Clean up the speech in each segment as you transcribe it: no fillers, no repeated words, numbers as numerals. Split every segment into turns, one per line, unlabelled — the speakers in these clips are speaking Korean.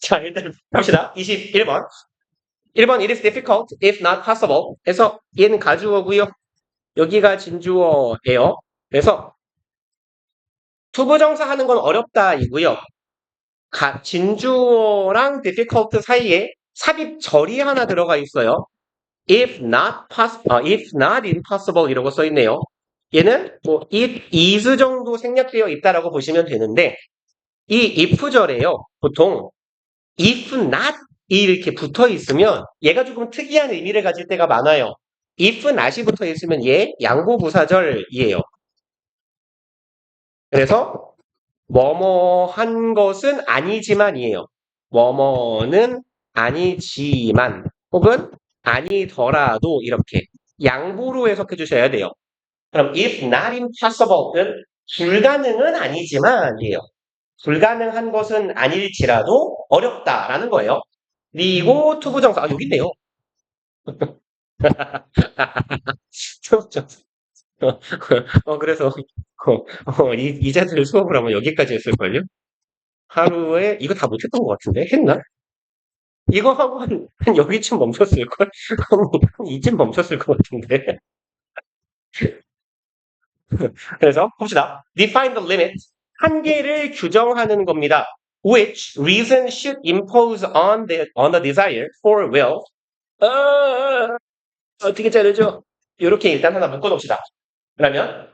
자, 일단 갑시다. 21번. 1번 it is difficult if not possible. 그래서 얘는 가주어고요. 여기가 진주어예요. 그래서 투부정사 하는 건 어렵다 이고요. 진주어랑 difficult 사이에 삽입절이 하나 들어가 있어요. if not impossible 이라고 써 있네요. 얘는 뭐 it is 정도 생략되어 있다라고 보시면 되는데 이 if절에요. 보통 if not 이렇게 붙어 있으면 얘가 조금 특이한 의미를 가질 때가 많아요. if not이 붙어 있으면 얘 양보부사절이에요. 그래서 뭐뭐 한 것은 아니지만이에요. 뭐뭐는 아니지만 혹은 아니더라도 이렇게 양보로 해석해 주셔야 돼요. 그럼 if not impossible는 불가능은 아니지만이에요. 불가능한 것은 아닐지라도 어렵다라는 거예요. 그리고 투부정사 여기 있네요. 투부정사. 그래서 이자들 수업을 하면 여기까지 했을걸요? 하루에 이거 다 못했던 것 같은데 했나? 이거 하고 한 여기쯤 멈췄을걸? 한 이쯤 멈췄을 것 같은데. 그래서 봅시다. Define the limit. 한계를 규정하는 겁니다. Which reason should impose on the desire for will? 어떻게 자르죠? 이렇게 일단 하나 묶어놓읍시다. 그러면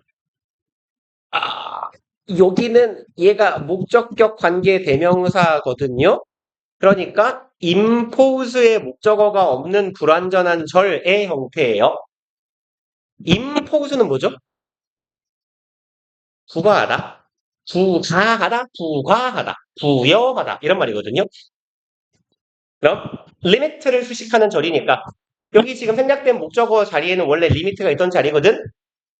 여기는 얘가 목적격 관계 대명사거든요. 그러니까 impose의 목적어가 없는 불완전한 절의 형태예요. impose는 뭐죠? 부과하다, 부가하다, 부과하다, 부여하다 이런 말이거든요. 그럼 limit를 수식하는 절이니까 여기 지금 생략된 목적어 자리에는 원래 리미트가 있던 자리거든.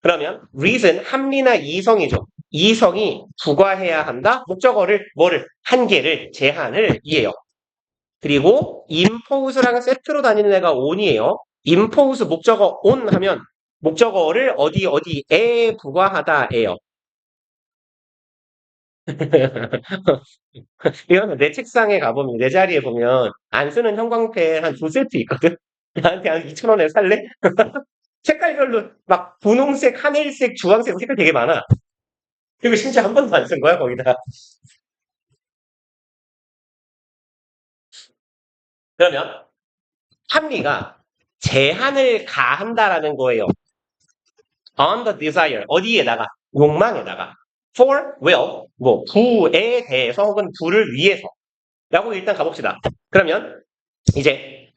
그러면 reason 합리나 이성이죠. 이성이 부과해야 한다. 목적어를 뭐를 한계를 제한을 이에요. 그리고 impose랑 세트로 다니는 애가 on이에요. impose 목적어 on 하면 목적어를 어디에 부과하다예요. 이거는 내 책상에 가보면 내 자리에 보면 안 쓰는 형광펜 한 두 세트 있거든. 나한테 한 2,000원에 살래? 색깔별로 막 분홍색, 하늘색, 주황색 색깔 되게 많아. 그리고 심지어 한 번도 안 쓴 거야 거기다. 그러면 합리가 제한을 가한다라는 거예요. on the desire 어디에다가 욕망에다가 for will 뭐 부에 대해서 혹은 부를 위해서 라고 일단 가봅시다. 그러면 이제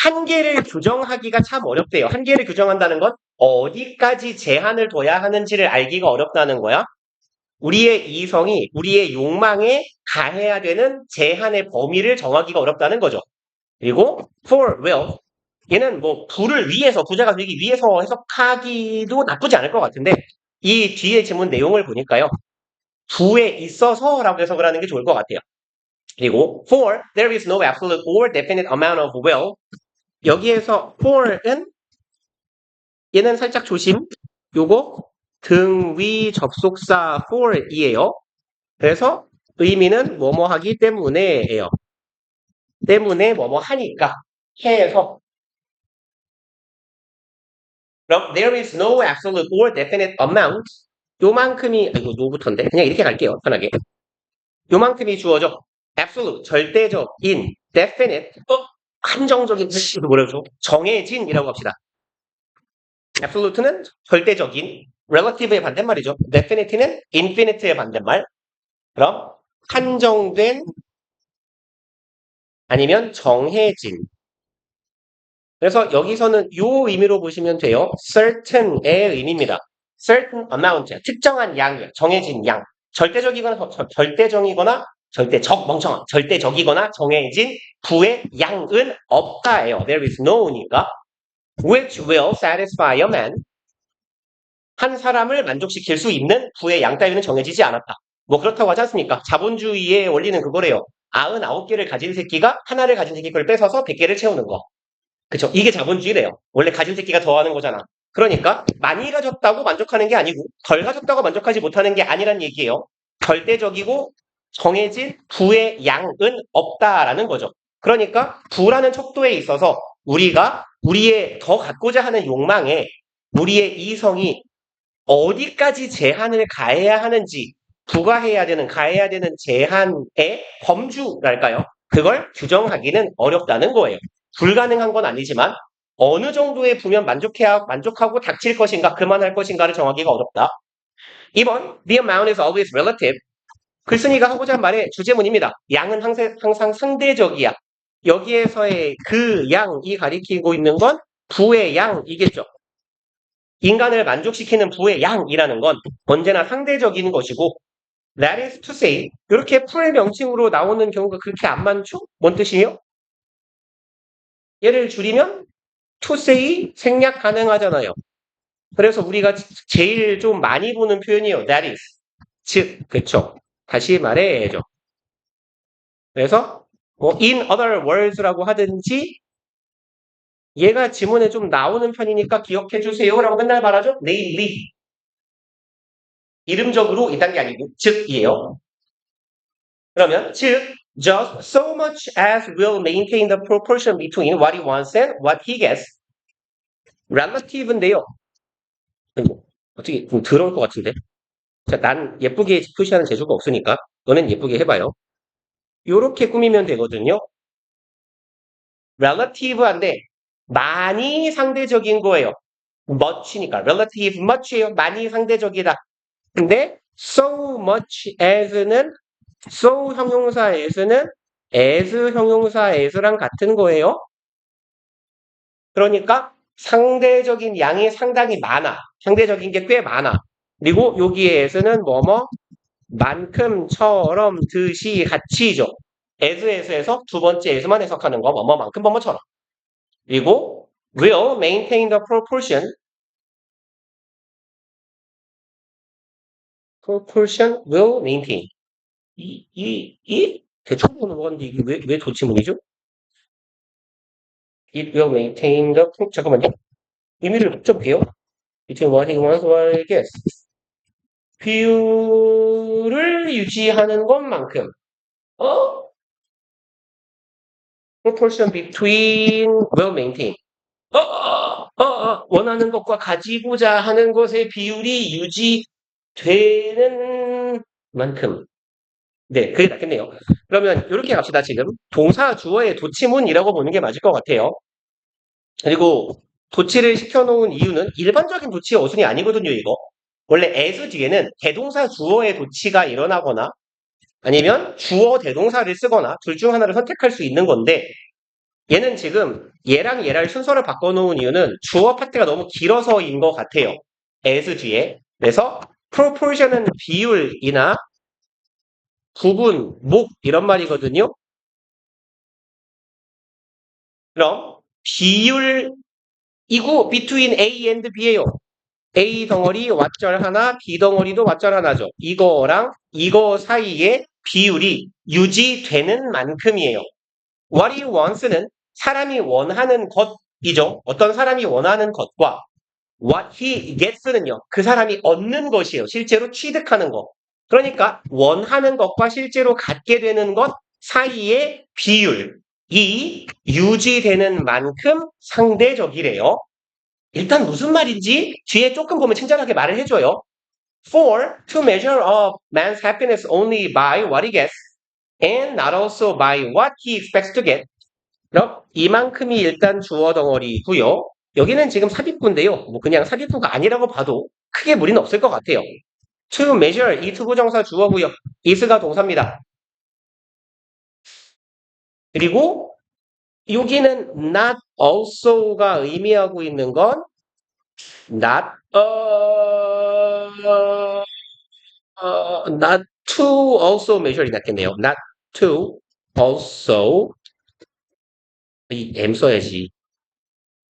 한계를 규정하기가 참 어렵대요. 한계를 규정한다는 건 어디까지 제한을 둬야 하는지를 알기가 어렵다는 거야. 우리의 이성이 우리의 욕망에 가해야 되는 제한의 범위를 정하기가 어렵다는 거죠. 그리고 for will 얘는 뭐 부를 위해서 부자가 되기 위해서 해석하기도 나쁘지 않을 것 같은데 이 뒤에 지문 내용을 보니까요. 부에 있어서라고 해석을 하는 게 좋을 것 같아요. 그리고 for there is no absolute or definite amount of will 여기에서 for은 얘는 살짝 조심 요거 등위 접속사 for이에요. 그래서 의미는 뭐뭐 하기 때문에예요. 때문에 뭐뭐 하니까 해서 그럼 there is no absolute or definite amount 요만큼이 이거 노부터인데 그냥 이렇게 갈게요. 편하게. 요만큼이 주어져. absolute 절대적인 definite 한정적인 뭐라고 정해진이라고 합시다. absolute는 절대적인 relative의 반대말이죠. definite는 infinite의 반대말. 그럼 한정된 아니면 정해진. 그래서 여기서는 요 의미로 보시면 돼요. certain의 의미입니다. certain amount, 특정한 양, 정해진 양. 절대적이거나 절대적이거나 정해진 부의 양은 없다예요. There is no니까. Which will satisfy a man. 한 사람을 만족시킬 수 있는 부의 양 따위는 정해지지 않았다. 뭐 그렇다고 하지 않습니까? 자본주의의 원리는 그거래요. 99개를 가진 새끼가 하나를 가진 새끼 걸 뺏어서 100개를 채우는 거. 그쵸? 이게 자본주의래요. 원래 가진 새끼가 더하는 거잖아. 그러니까 많이 가졌다고 만족하는 게 아니고 덜 가졌다고 만족하지 못하는 게 아니란 얘기예요. 절대적이고 정해진 부의 양은 없다라는 거죠. 그러니까 부라는 척도에 있어서 우리가 우리의 더 갖고자 하는 욕망에 우리의 이성이 어디까지 제한을 가해야 하는지 부과해야 되는 가해야 되는 제한의 범주랄까요? 그걸 규정하기는 어렵다는 거예요. 불가능한 건 아니지만 어느 정도의 부면 만족하고 닥칠 것인가 그만할 것인가를 정하기가 어렵다. 2번 The amount is always relative. 글쓴이가 하고자 한 말의 주제문입니다. 양은 항상 상대적이야. 여기에서의 그 양이 가리키고 있는 건 부의 양이겠죠. 인간을 만족시키는 부의 양이라는 건 언제나 상대적인 것이고 that is to say 이렇게 풀 명칭으로 나오는 경우가 그렇게 안 많죠? 뭔 뜻이에요? 얘를 줄이면 to say 생략 가능하잖아요. 그래서 우리가 제일 좀 많이 보는 표현이에요. that is. 즉, 그쵸. 다시 말해야죠. 그래서 뭐 in other words라고 하든지 얘가 지문에 좀 나오는 편이니까 기억해 주세요라고 맨날 말하죠. namely. 이름적으로 이딴 게 아니고 즉이에요. 그러면 즉 just so much as will maintain the proportion between what he wants and what he gets. relative인데요. 어떻게 좀 더러울 것 같은데. 자, 난 예쁘게 표시하는 재주가 없으니까 너는 예쁘게 해봐요. 요렇게 꾸미면 되거든요. relative한데 많이 상대적인 거예요. much니까 relative much예요. 많이 상대적이다. 근데 so much as는 so 형용사 as는 as 형용사 as랑 같은 거예요. 그러니까 상대적인 양이 상당히 많아. 상대적인 게 꽤 많아. 그리고 여기에 as는 뭐뭐 만큼처럼 듯이 같이죠. as에서 두 번째 as만 해석하는 거 뭐뭐만큼 뭐뭐처럼. 그리고 will maintain the proportion will maintain. 대충 보는 건데 이게 왜 도치문이죠? It will maintain the 잠깐만요. 의미를 붙여볼게요. Between what he wants and what he gets. 비율을 유지하는 것만큼 proportion between will maintain. 원하는 것과 가지고자 하는 것의 비율이 유지되는 만큼. 네, 그게 낫겠네요. 그러면 이렇게 갑시다, 지금. 동사 주어의 도치문이라고 보는 게 맞을 것 같아요. 그리고 도치를 시켜놓은 이유는 일반적인 도치의 어순이 아니거든요, 이거. 원래 as 뒤에는 대동사 주어의 도치가 일어나거나 아니면 주어 대동사를 쓰거나 둘 중 하나를 선택할 수 있는 건데 얘는 지금 얘랑 얘랑 순서를 바꿔놓은 이유는 주어 파트가 너무 길어서인 것 같아요. as 뒤에. 그래서 proportion은 비율이나 구분, 목 이런 말이거든요. 그럼 비율이고 between A and B예요. A 덩어리 왓절 하나, B 덩어리도 왓절 하나죠. 이거랑 이거 사이에 비율이 유지되는 만큼이에요. What he wants는 사람이 원하는 것이죠. 어떤 사람이 원하는 것과 what he gets는요. 그 사람이 얻는 것이에요. 실제로 취득하는 것. 그러니까 원하는 것과 실제로 갖게 되는 것 사이의 비율이 유지되는 만큼 상대적이래요. 일단 무슨 말인지 뒤에 조금 보면 친절하게 말을 해줘요. For to measure a man's happiness only by what he gets and not also by what he expects to get. 그럼 이만큼이 일단 주어 덩어리고요. 여기는 지금 삽입구인데요. 뭐 그냥 삽입구가 아니라고 봐도 크게 무리는 없을 것 같아요. to measure 이 투부정사 주어고요. is가 동사입니다. 그리고 여기는 not also가 의미하고 있는 건 not not to also measure이 낫겠네요. not to also 이 M 써야지.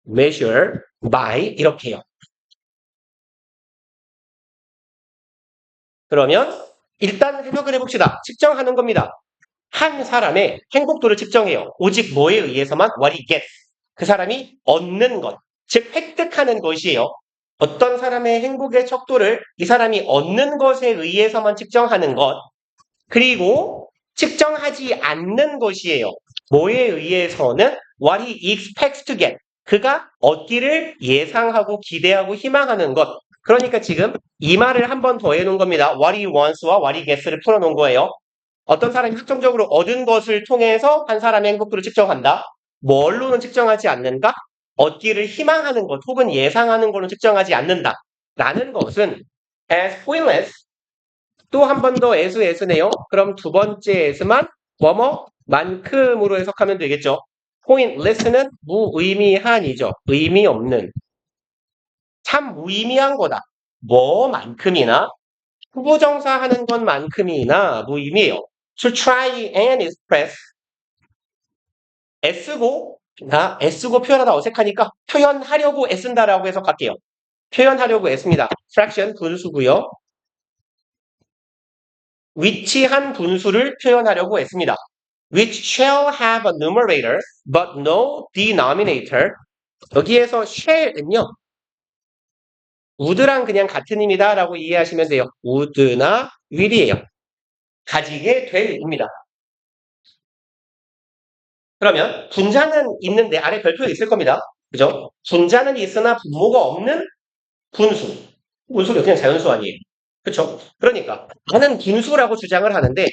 measure by 이렇게요. 그러면 일단 해석을 해봅시다. 측정하는 겁니다. 한 사람의 행복도를 측정해요. 오직 뭐에 의해서만? what he gets. 그 사람이 얻는 것, 즉 획득하는 것이에요. 어떤 사람의 행복의 척도를 이 사람이 얻는 것에 의해서만 측정하는 것. 그리고 측정하지 않는 것이에요. 뭐에 의해서는 what he expects to get. 그가 얻기를 예상하고 기대하고 희망하는 것. 그러니까 지금 이 말을 한 번 더 해놓은 겁니다. what he wants와 what he gets를 풀어놓은 거예요. 어떤 사람이 특정적으로 얻은 것을 통해서 한 사람의 행복도를 측정한다. 뭘로는 측정하지 않는가? 얻기를 희망하는 것 혹은 예상하는 걸로 측정하지 않는다. 라는 것은 as pointless 또 한 번 더 as네요. 그럼 두 번째 as만 뭐뭐만큼으로 해석하면 되겠죠. pointless는 무의미한이죠. 의미 없는. 참 무의미한 거다. 뭐만큼이나 후보정사 하는 것만큼이나 무의미해요. To try and express 애쓰고 애쓰고 표현하다 어색하니까 표현하려고 애쓴다라고 해석할게요. 표현하려고 애씁니다. fraction 분수고요. 위치한 분수를 표현하려고 했습니다. which shall have a numerator but no denominator. 여기에서 shall은요. would랑 그냥 같은 의미다 라고 이해하시면 돼요. would나 will이에요. 가지게 될입니다. 그러면 분자는 있는데 아래 별표 있을 겁니다. 그죠? 분자는 있으나 분모가 없는 분수. 뭔 소리야? 그냥 자연수 아니에요. 그쵸? 그러니까 나는 분수라고 주장을 하는데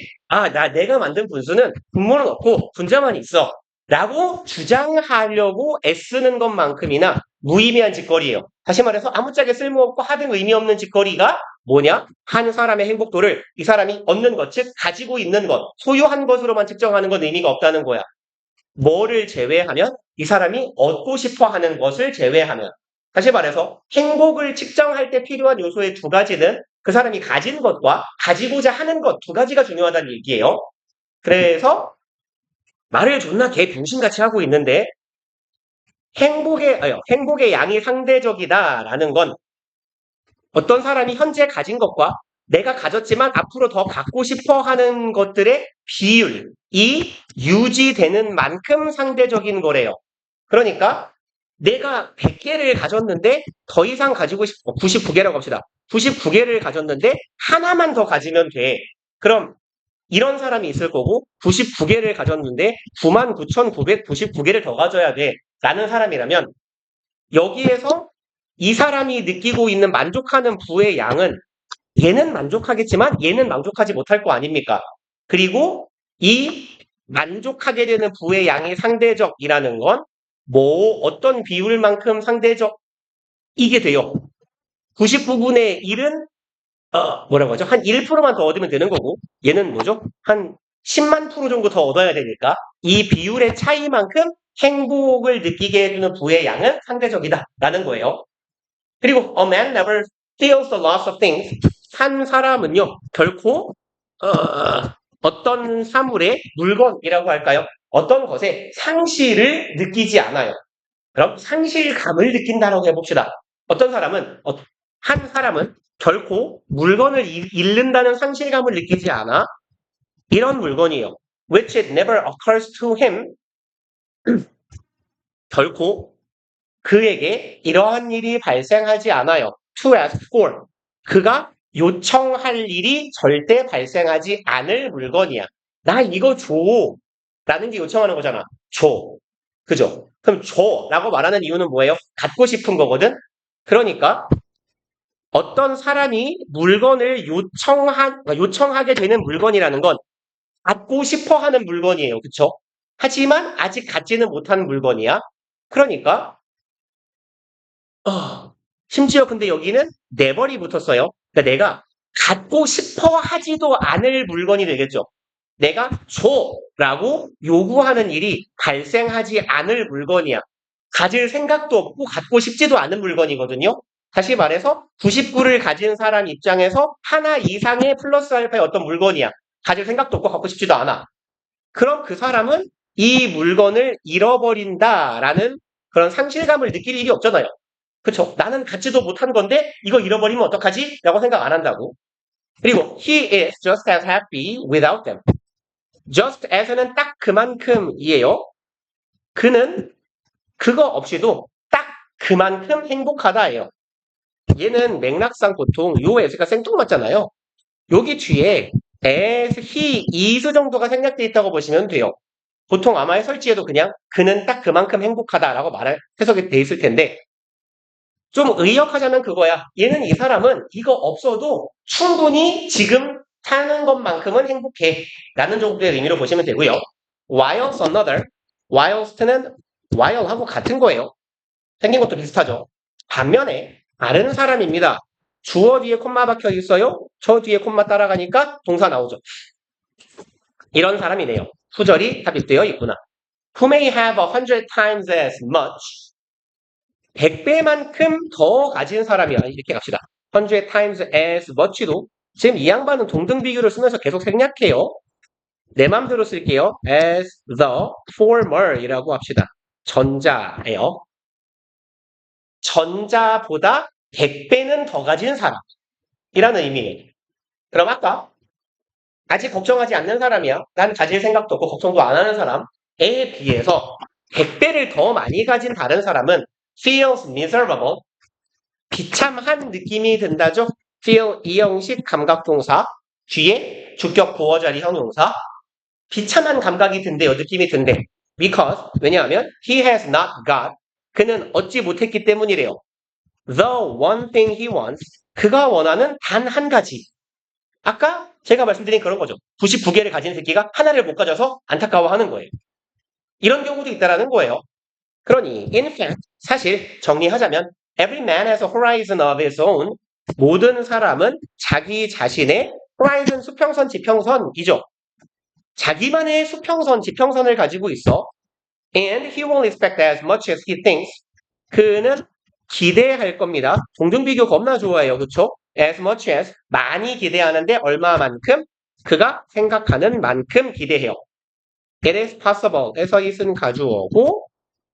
내가 만든 분수는 분모는 없고 분자만 있어 라고 주장하려고 애쓰는 것만큼이나 무의미한 짓거리예요. 다시 말해서 아무짝에 쓸모없고 하등 의미 없는 짓거리가 뭐냐? 한 사람의 행복도를 이 사람이 얻는 것, 즉 가지고 있는 것, 소유한 것으로만 측정하는 건 의미가 없다는 거야. 뭐를 제외하면? 이 사람이 얻고 싶어 하는 것을 제외하면. 다시 말해서 행복을 측정할 때 필요한 요소의 두 가지는 그 사람이 가진 것과 가지고자 하는 것 두 가지가 중요하다는 얘기예요. 그래서 말을 존나 개병신같이 하고 있는데 행복의 양이 상대적이다라는 건 어떤 사람이 현재 가진 것과 내가 가졌지만 앞으로 더 갖고 싶어 하는 것들의 비율이 유지되는 만큼 상대적인 거래요. 그러니까 내가 100개를 가졌는데 더 이상 가지고 싶어 99개라고 합시다. 99개를 가졌는데 하나만 더 가지면 돼. 그럼 이런 사람이 있을 거고 99개를 가졌는데 99,999개를 더 가져야 돼. 라는 사람이라면 여기에서 이 사람이 느끼고 있는 만족하는 부의 양은 얘는 만족하겠지만 얘는 만족하지 못할 거 아닙니까? 그리고 이 만족하게 되는 부의 양이 상대적이라는 건 어떤 비율만큼 상대적이게 돼요. 99분의 1은 뭐라고 하죠? 한 1%만 더 얻으면 되는 거고 얘는 뭐죠? 한 10만 프로 정도 더 얻어야 되니까 이 비율의 차이만큼 행복을 느끼게 해주는 부의 양은 상대적이다라는 거예요. 그리고 a man never feels the loss of things. 한 사람은요 결코 어떤 사물의 물건이라고 할까요? 어떤 것의 상실을 느끼지 않아요. 그럼 상실감을 느낀다라고 해봅시다. 한 사람은 결코 물건을 잃는다는 상실감을 느끼지 않아. 이런 물건이에요. which it never occurs to him. 결코 그에게 이러한 일이 발생하지 않아요. to ask for. 그가 요청할 일이 절대 발생하지 않을 물건이야. 나 이거 줘. 라는 게 요청하는 거잖아. 줘. 그죠? 그럼 줘. 라고 말하는 이유는 뭐예요? 갖고 싶은 거거든? 그러니까 어떤 사람이 물건을 요청하게 되는 물건이라는 건 갖고 싶어 하는 물건이에요. 그쵸? 하지만 아직 갖지는 못한 물건이야. 그러니까 심지어 근데 여기는 never이 붙었어요. 그러니까 내가 갖고 싶어 하지도 않을 물건이 되겠죠. 내가 줘라고 요구하는 일이 발생하지 않을 물건이야. 가질 생각도 없고 갖고 싶지도 않은 물건이거든요. 다시 말해서 99를 가진 사람 입장에서 하나 이상의 플러스 알파의 어떤 물건이야. 가질 생각도 없고 갖고 싶지도 않아. 그럼 그 사람은 이 물건을 잃어버린다라는 그런 상실감을 느낄 일이 없잖아요. 그쵸? 나는 갖지도 못한 건데 이거 잃어버리면 어떡하지? 라고 생각 안 한다고. 그리고 he is just as happy without them. just as는 딱 그만큼이에요. 그는 그거 없이도 딱 그만큼 행복하다예요. 얘는 맥락상 보통 요 s가 생뚱맞잖아요. 여기 뒤에 as, he, is 정도가 생략되어 있다고 보시면 돼요. 보통 아마 해설지에도 그냥 그는 딱 그만큼 행복하다라고 해석이 돼 있을 텐데 좀 의역하자면 그거야. 얘는 이 사람은 이거 없어도 충분히 지금 사는 것만큼은 행복해. 라는 정도의 의미로 보시면 되고요. whilst another, whilst는 while하고 같은 거예요. 생긴 것도 비슷하죠. 반면에 다른 사람입니다. 주어 뒤에 콤마 박혀 있어요. 저 뒤에 콤마 따라가니까 동사 나오죠. 이런 사람이네요. 후절이 삽입되어 있구나. Who may have 100 times as much 100배만큼 더 가진 사람이야. 이렇게 갑시다. 100 times as much도 지금 이 양반은 동등 비교를 쓰면서 계속 생략해요. 내 맘대로 쓸게요. as the former이라고 합시다. 전자예요. 전자보다 100배는 더 가진 사람이라는 의미예요. 그럼 아까 아직 걱정하지 않는 사람이야. 난 가질 생각도 없고 걱정도 안 하는 사람에 비해서 100배를 더 많이 가진 다른 사람은 feels miserable. 비참한 느낌이 든다죠. feel 이형식 감각동사 뒤에 주격 보어자리 형용사 비참한 감각이 든대요. 느낌이 든대. because 왜냐하면 he has not got 그는 얻지 못했기 때문이래요. the one thing he wants 그가 원하는 단 한 가지. 아까 제가 말씀드린 그런 거죠. 99개를 가진 새끼가 하나를 못 가져서 안타까워하는 거예요. 이런 경우도 있다라는 거예요. 그러니 in fact 사실 정리하자면 every man has a horizon of his own 모든 사람은 자기 자신의 horizon 수평선 지평선이죠. 자기만의 수평선 지평선을 가지고 있어. And he won't expect as much as he thinks. 그는 기대할 겁니다. 동등비교 겁나 좋아해요. 그쵸? As much as 많이 기대하는데 얼마만큼? 그가 생각하는 만큼 기대해요. It is possible 에서 it은 가주어고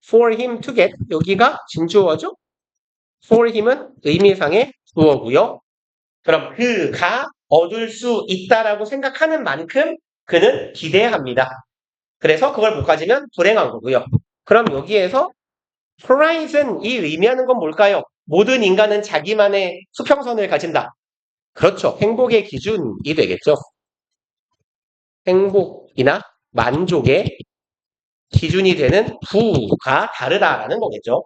for him to get 여기가 진주어죠? for him은 의미상의 주어고요. 그럼 그가 얻을 수 있다라고 생각하는 만큼 그는 기대합니다. 그래서 그걸 못 가지면 불행한 거고요. 그럼 여기에서 horizon이 의미하는 건 뭘까요? 모든 인간은 자기만의 수평선을 가진다. 그렇죠. 행복의 기준이 되겠죠. 행복이나 만족의 기준이 되는 부가 다르다라는 거겠죠.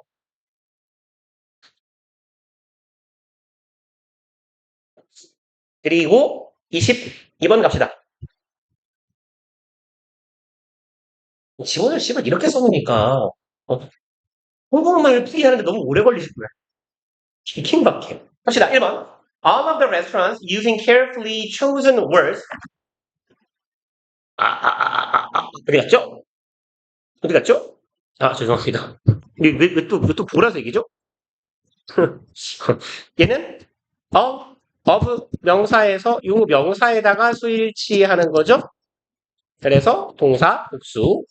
그리고 22번 갑시다. 지원을 씨발 이렇게 써놓으니까 한국말 풀이하는데 너무 오래 걸리실 거야. 킹밖에. 갑시다. 1번. All of the restaurants using carefully chosen words. 어디 갔죠? 어디 갔죠? 아, 죄송합니다. 왜 또 보라색이죠? 얘는 of 명사에서 요 명사에다가 수일치하는 거죠? 그래서 동사 복수.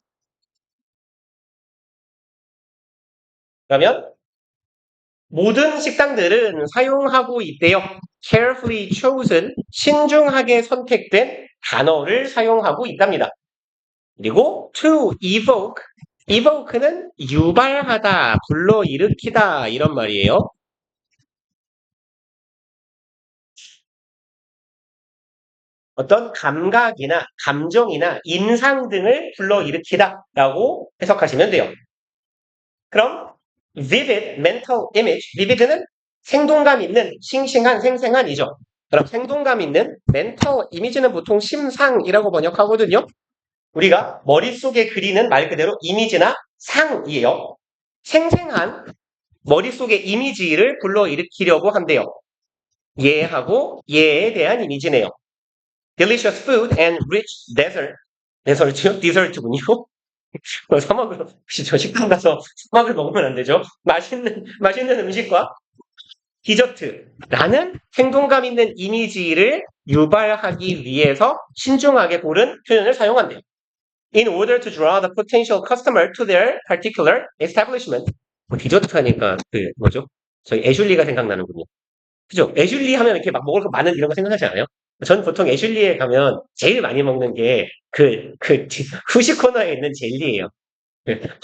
그러면 모든 식당들은 사용하고 있대요. carefully chosen, 신중하게 선택된 단어를 사용하고 있답니다. 그리고 to evoke, evoke는 유발하다, 불러일으키다 이런 말이에요. 어떤 감각이나 감정이나 인상 등을 불러일으키다라고 해석하시면 돼요. 그럼 vivid mental image, vivid는 생동감 있는, 싱싱한, 생생한이죠. 그럼 생동감 있는 mental image는 보통 심상이라고 번역하거든요. 우리가 머릿속에 그리는 말 그대로 이미지나 상이에요. 생생한 머릿속의 이미지를 불러일으키려고 한대요. 얘하고 얘에 대한 이미지네요. Delicious food and rich dessert. 데설트군요. 사막을, 혹시 저 식당 가서 사막을 먹으면 안 되죠? 맛있는 음식과 디저트라는 생동감 있는 이미지를 유발하기 위해서 신중하게 고른 표현을 사용한대요. In order to draw the potential customer to their particular establishment. 디저트 하니까 뭐죠? 저희 애슐리가 생각나는군요. 그죠? 애슐리 하면 이렇게 막 먹을 거 많은 이런 거 생각하지 않아요? 전 보통 애슐리에 가면 제일 많이 먹는 게 후식 코너에 있는 젤리예요.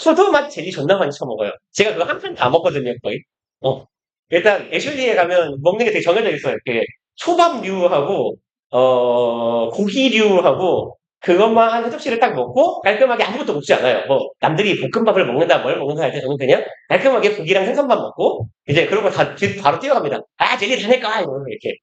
포도 맛 젤리 존나 많이 쳐먹어요. 제가 그거 한 편 다 먹거든요, 거의. 일단 애슐리에 가면 먹는 게 되게 정해져 있어요. 이렇게 초밥류하고 고기류하고 그것만 한 접시를 딱 먹고 깔끔하게 아무것도 먹지 않아요. 뭐 남들이 볶음밥을 먹는다 뭘 먹는다 할 때 저는 그냥 깔끔하게 고기랑 생선만 먹고 이제 그러고 다 바로 뛰어갑니다. 아 젤리 다 낼까 이러면 이렇게.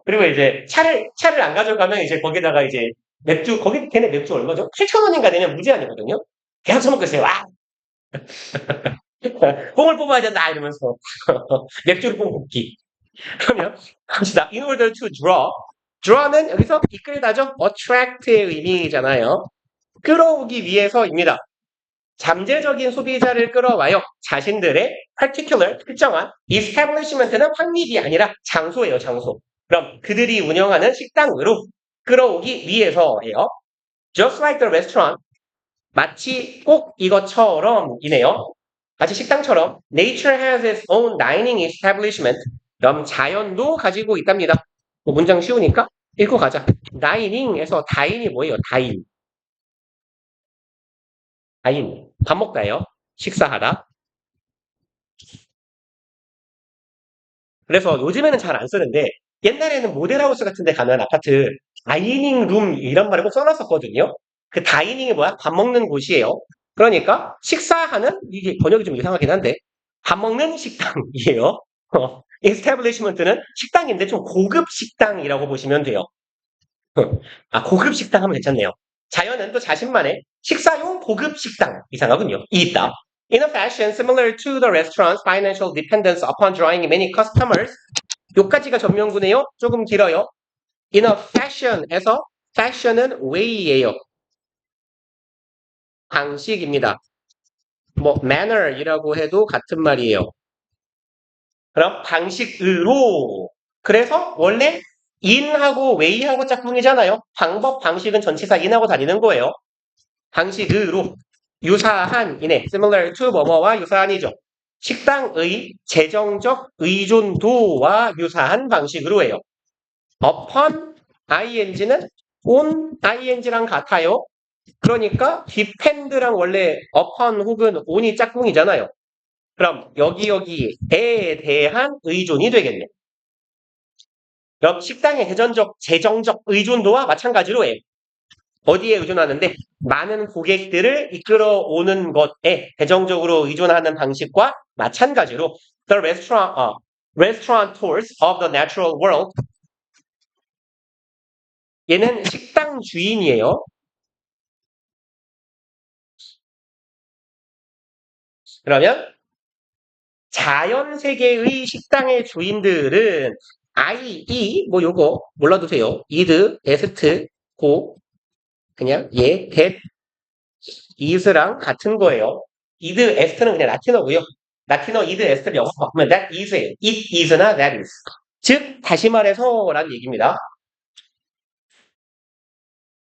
그리고 이제 차를 안 가져가면 이제 거기다가 이제 맥주 거기 걔네 맥주 얼마죠? 8,000원인가 내면 무제한이거든요. 계속 처먹겠어요. 아 뽕을 뽑아야 된다 이러면서 맥주를 뽕 뽑기. 그러면 갑시다. In order to draw. draw는 여기서 이끌다죠. attract의 의미잖아요. 끌어오기 위해서입니다. 잠재적인 소비자를 끌어와요. 자신들의 particular, 특정한 establishment는 확립이 아니라 장소예요. 장소. 그럼 그들이 운영하는 식당으로 끌어오기 위해서예요. Just like the restaurant. 마치 꼭 이것처럼이네요. 마치 식당처럼 Nature has its own dining establishment. 그럼 자연도 가지고 있답니다. 뭐 문장 쉬우니까 읽고 가자. 다이닝에서 다인이 뭐예요? 다인. 다인. 밥 먹다예요. 식사하다. 그래서 요즘에는 잘 안 쓰는데 옛날에는 모델하우스 같은 데 가면 아파트 다이닝 룸 이런 말을 꼭 써놨었거든요. 그 다이닝이 뭐야? 밥 먹는 곳이에요. 그러니까 식사하는 이게 번역이 좀 이상하긴 한데 밥 먹는 식당이에요. 에스태블리시먼트는 식당인데 좀 고급 식당이라고 보시면 돼요. 아 고급 식당 하면 괜찮네요. 자연은 또 자신만의 식사용 고급 식당 이상하군요. 이 있다. In a fashion similar to the restaurant's financial dependence upon drawing many customers. 요까지가 전명구네요. 조금 길어요. In a fashion에서 fashion은 way예요. 방식입니다. 뭐 manner이라고 해도 같은 말이에요. 그럼 방식으로. 그래서 원래 in하고 way하고 짝꿍이잖아요. 방법, 방식은 전치사 in하고 다니는 거예요. 방식으로. 유사한 이네 similar to 뭐뭐와 유사한이죠. 식당의 재정적 의존도와 유사한 방식으로 해요. upon ing는 on ing랑 같아요. 그러니까 depend랑 원래 upon 혹은 on이 짝꿍이잖아요. 그럼 여기에 대한 의존이 되겠네. 그럼 식당의 재정적 의존도와 마찬가지로 해요. 어디에 의존하는데 많은 고객들을 이끌어오는 것에 재정적으로 의존하는 방식과 마찬가지로 the restaurateurs of the natural world. 얘는 식당 주인이에요. 그러면 자연 세계의 식당의 주인들은 뭐 요거 몰라두세요. id, est, 고 그냥 that, is랑 같은 거예요. id, est는 그냥 라틴어고요. 라틴어 id, est를 영어로 바꾸면 that is예요. it is나 that is. 즉 다시 말해서 라는 얘기입니다.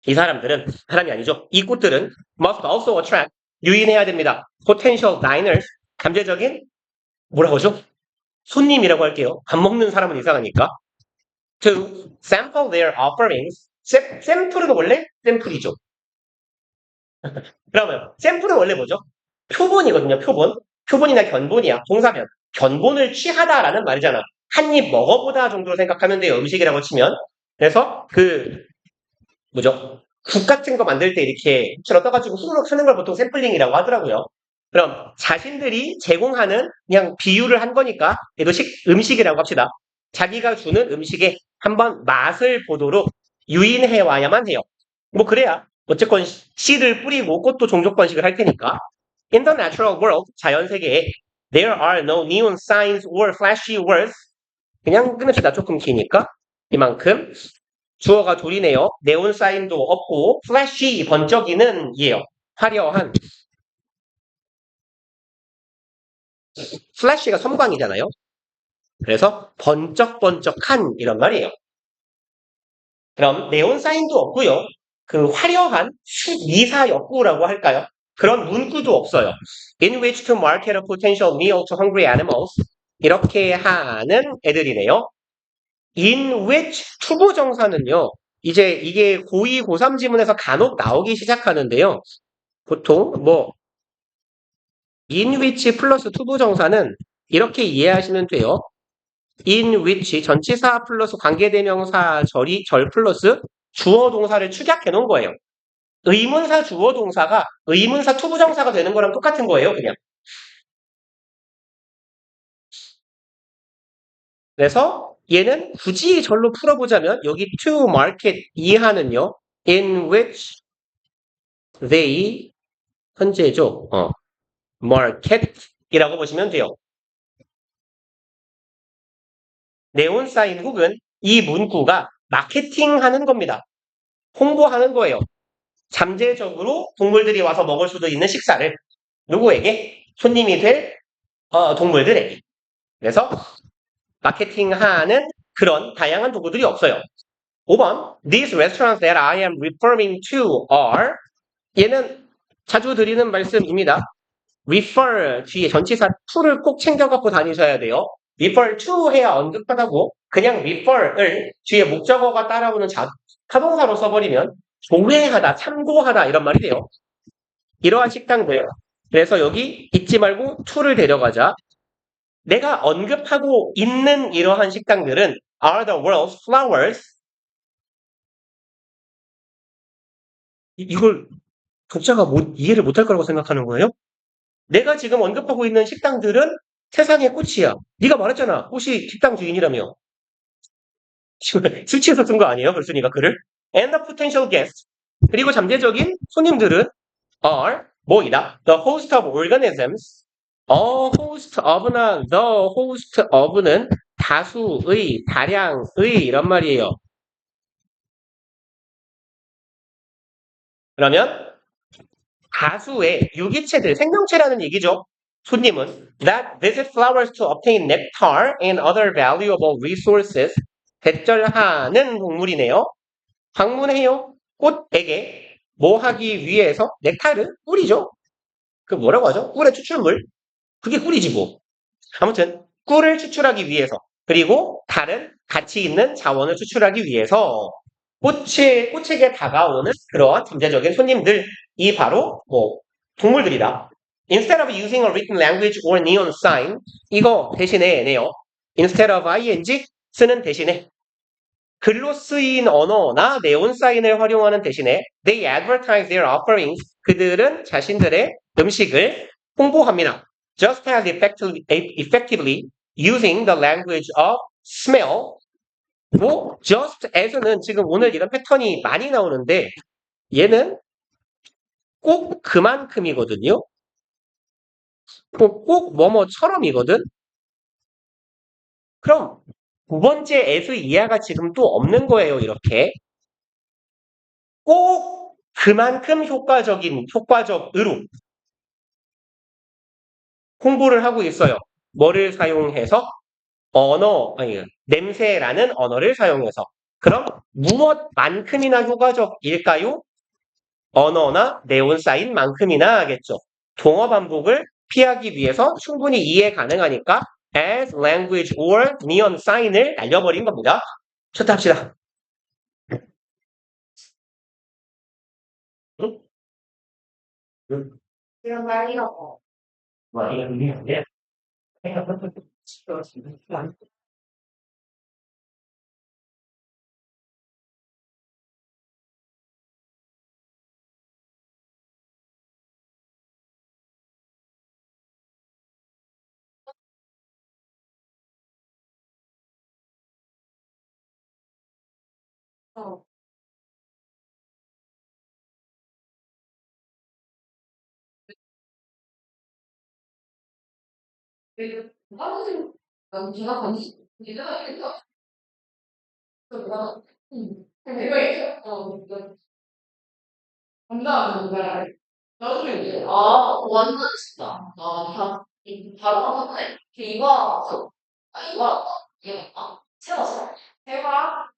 이 사람이 아니죠. 이 꽃들은 must also attract, 유인해야 됩니다. potential diners, 잠재적인 뭐라고 하죠? 손님이라고 할게요. 밥 먹는 사람은 이상하니까. To sample their offerings. 샘플은 원래 샘플이죠. 그러면 샘플은 원래 뭐죠? 표본이거든요. 표본이나 견본이야. 동사면. 견본을 취하다라는 말이잖아. 한 입 먹어보다 정도로 생각하면 돼요. 음식이라고 치면. 그래서 뭐죠? 국 같은 거 만들 때 이렇게 묵처럼 떠가지고 후루룩 하는 걸 보통 샘플링이라고 하더라고요. 그럼 자신들이 제공하는 그냥 비유를 한 거니까 얘도 음식이라고 합시다. 자기가 주는 음식에 한번 맛을 보도록 유인해 와야만 해요. 뭐 그래야 어쨌건 씨를 뿌리고 꽃도 종족 번식을 할 테니까. In the natural world, 자연 세계에 there are no neon signs or flashy words. 그냥 끊읍시다. 조금 기니까. 이만큼. 주어가 둘이네요. 네온 사인도 없고 플래시 번쩍이는 이에요. 화려한. 플래시가 섬광이잖아요. 그래서 번쩍번쩍한 이런 말이에요. 그럼 네온 사인도 없고요. 그 화려한 미사역구라고 할까요? 그런 문구도 없어요. In which to market a potential meal to hungry animals. 이렇게 하는 애들이네요. In which 투부정사는요. 이제 이게 고2, 고3 지문에서 간혹 나오기 시작하는데요. 보통 in which 플러스 투부정사는 이렇게 이해하시면 돼요. in which 전치사 플러스 관계대명사 절 플러스 주어 동사를 축약해 놓은 거예요. 의문사 주어 동사가 의문사 투부정사가 되는 거랑 똑같은 거예요, 그냥. 그래서 얘는 굳이 절로 풀어보자면 여기 to market 이하는요. in which they 현재죠. market이라고 보시면 돼요. 네온 사인 혹은 이 문구가 마케팅하는 겁니다. 홍보하는 거예요. 잠재적으로 동물들이 와서 먹을 수도 있는 식사를 누구에게? 손님이 될 동물들에게. 그래서 마케팅하는 그런 다양한 도구들이 없어요. 5번 These restaurants that I am referring to are 얘는 자주 드리는 말씀입니다. refer 뒤에 전치사 to를 꼭 챙겨 갖고 다니셔야 돼요. refer to 해야 언급하다고 그냥 refer을 뒤에 목적어가 따라오는 타동사로 써버리면 조회하다, 참고하다 이런 말이 돼요. 이러한 식당들. 그래서 여기 잊지 말고 to를 데려가자. 내가 언급하고 있는 이러한 식당들은 are the world's flowers. 이걸 독자가 이해를 못할 거라고 생각하는 거예요? 내가 지금 언급하고 있는 식당들은 세상의 꽃이야. 네가 말했잖아. 꽃이 식당 주인이라며. 술 취해서 쓴 거 아니에요? 글쓴이가 글을. And the potential guests. 그리고 잠재적인 손님들은 are 뭐이다? The host of organisms. host of나 the host of는 다수의, 다량의 이런 말이에요. 그러면 다수의 유기체들, 생명체라는 얘기죠. 손님은 that visit flowers to obtain nectar and other valuable resources. 대절하는 동물이네요. 방문해요. 꽃에게 뭐 하기 위해서? 넥타르? 꿀이죠. 그 뭐라고 하죠? 꿀의 추출물? 그게 꿀이지 뭐. 아무튼 꿀을 추출하기 위해서 그리고 다른 가치 있는 자원을 추출하기 위해서 꽃에게 다가오는 그러한 잠재적인 손님들이 바로 뭐 동물들이다. Instead of using a written language or neon sign 이거 대신에네요. Instead of ing 쓰는 대신에 글로 쓰인 언어나 네온 사인을 활용하는 대신에 they advertise their offerings 그들은 자신들의 음식을 홍보합니다. Just as effectively using the language of smell 뭐 just as는 지금 오늘 이런 패턴이 많이 나오는데 얘는 꼭 그만큼이거든요. 꼭 뭐뭐처럼이거든. 그럼 두 번째 as 이하가 지금 또 없는 거예요. 이렇게 꼭 그만큼 효과적으로 홍보를 하고 있어요. 뭐를 사용해서? 냄새라는 언어를 사용해서. 그럼 무엇만큼이나 효과적일까요? 언어나 네온 사인 만큼이나 하겠죠. 동어 반복을 피하기 위해서 충분히 이해 가능하니까 as language or neon sign을 날려버린 겁니다. 첫 합시다. 응? 응? 이런 말이라고. 뭐, 이런 게 완전 쉽다. 바로 하는데 이거 채워서 대박.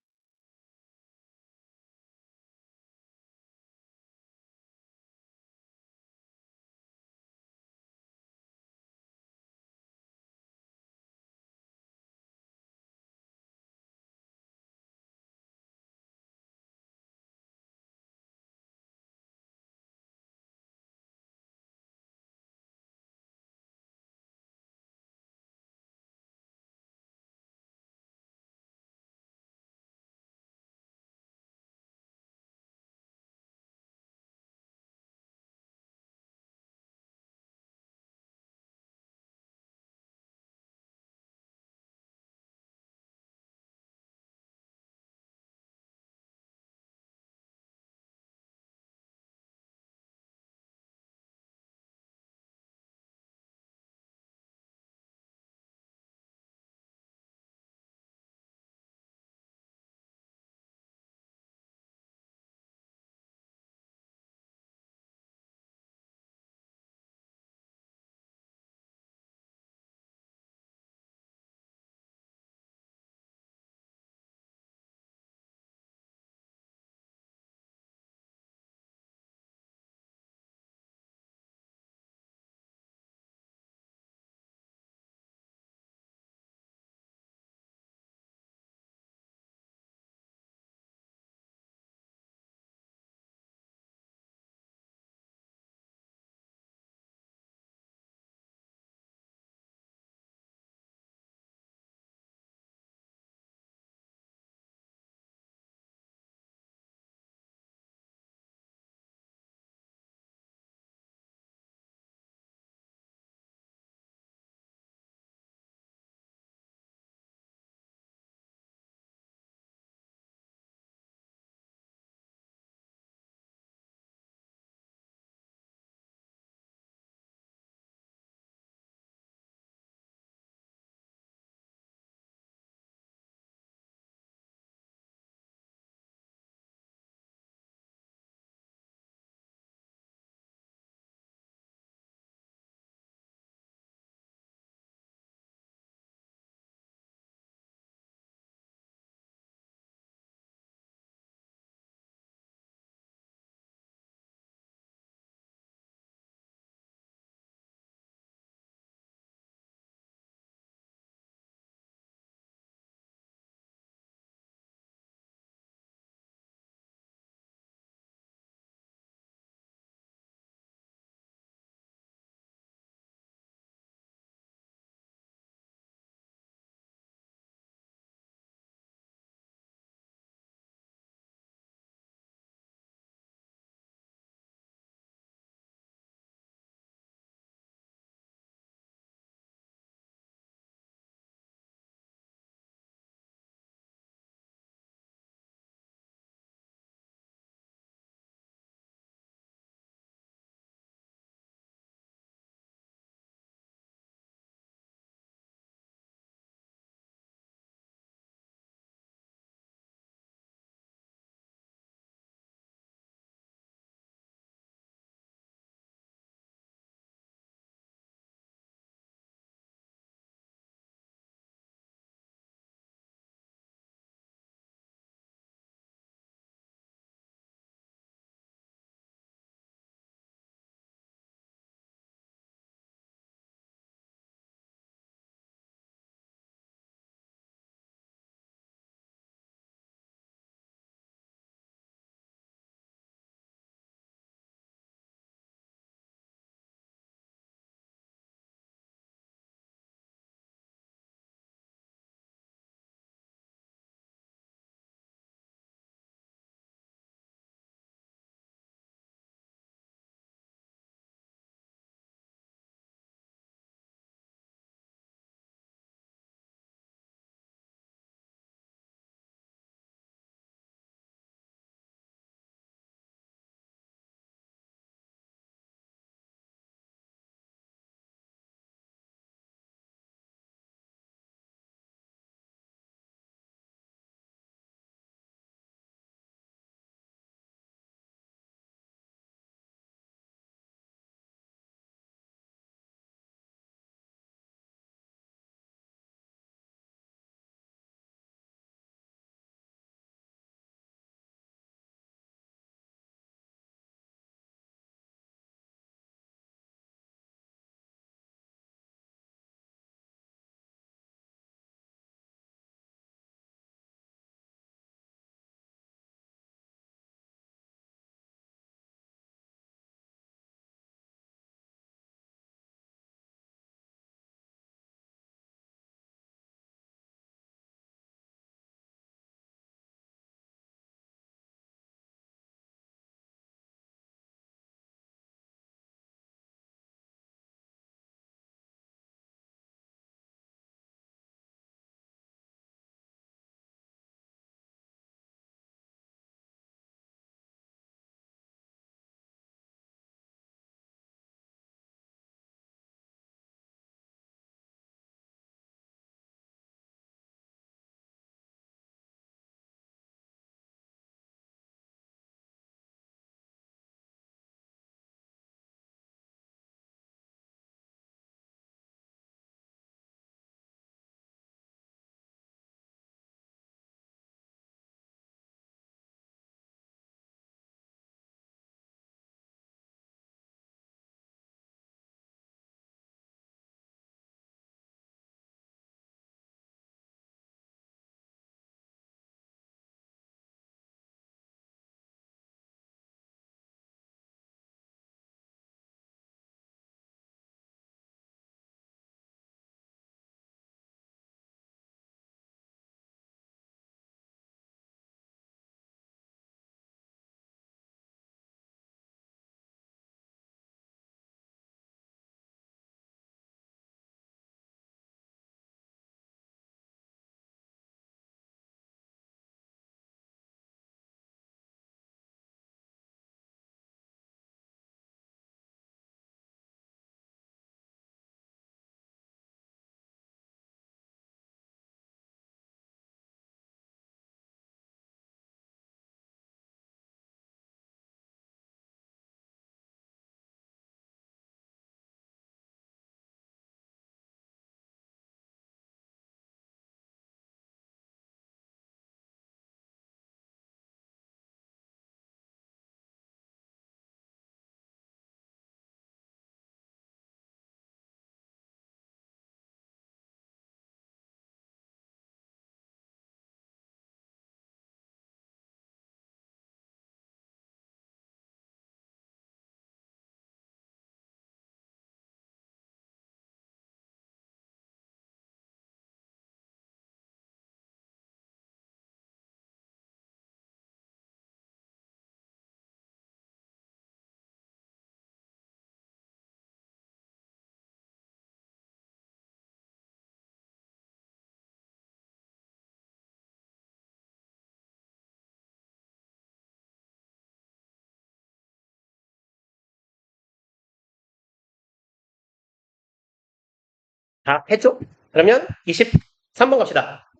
다 했죠? 그러면 23번 갑시다.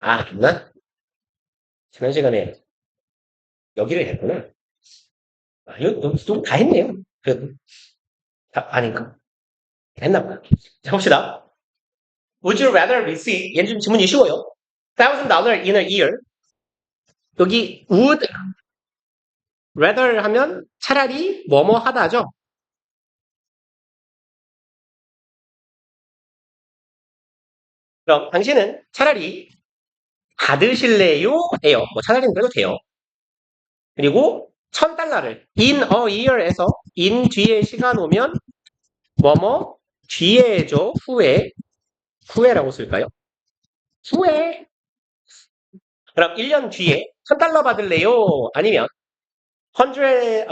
아, 됐나? 지난 시간에 여기를 했구나. 아, 이거 너무 다 했네요. 그래도. 다, 아닌가? 했나 보다. 자, 봅시다. Would you rather receive, 얘는 좀 지문이 쉬워요. $1,000 in a year. 여기 would rather 하면 차라리 뭐뭐 하다죠. 그럼 당신은 차라리 받으실래요? 해요. 뭐 차라리는 그래도 돼요. 그리고 $1,000를 in a year에서 in 뒤에 시간 오면 뭐뭐 뒤에죠. 후에라고 쓸까요? 후에. 그럼 1년 뒤에 $1,000 받을래요? 아니면 1,100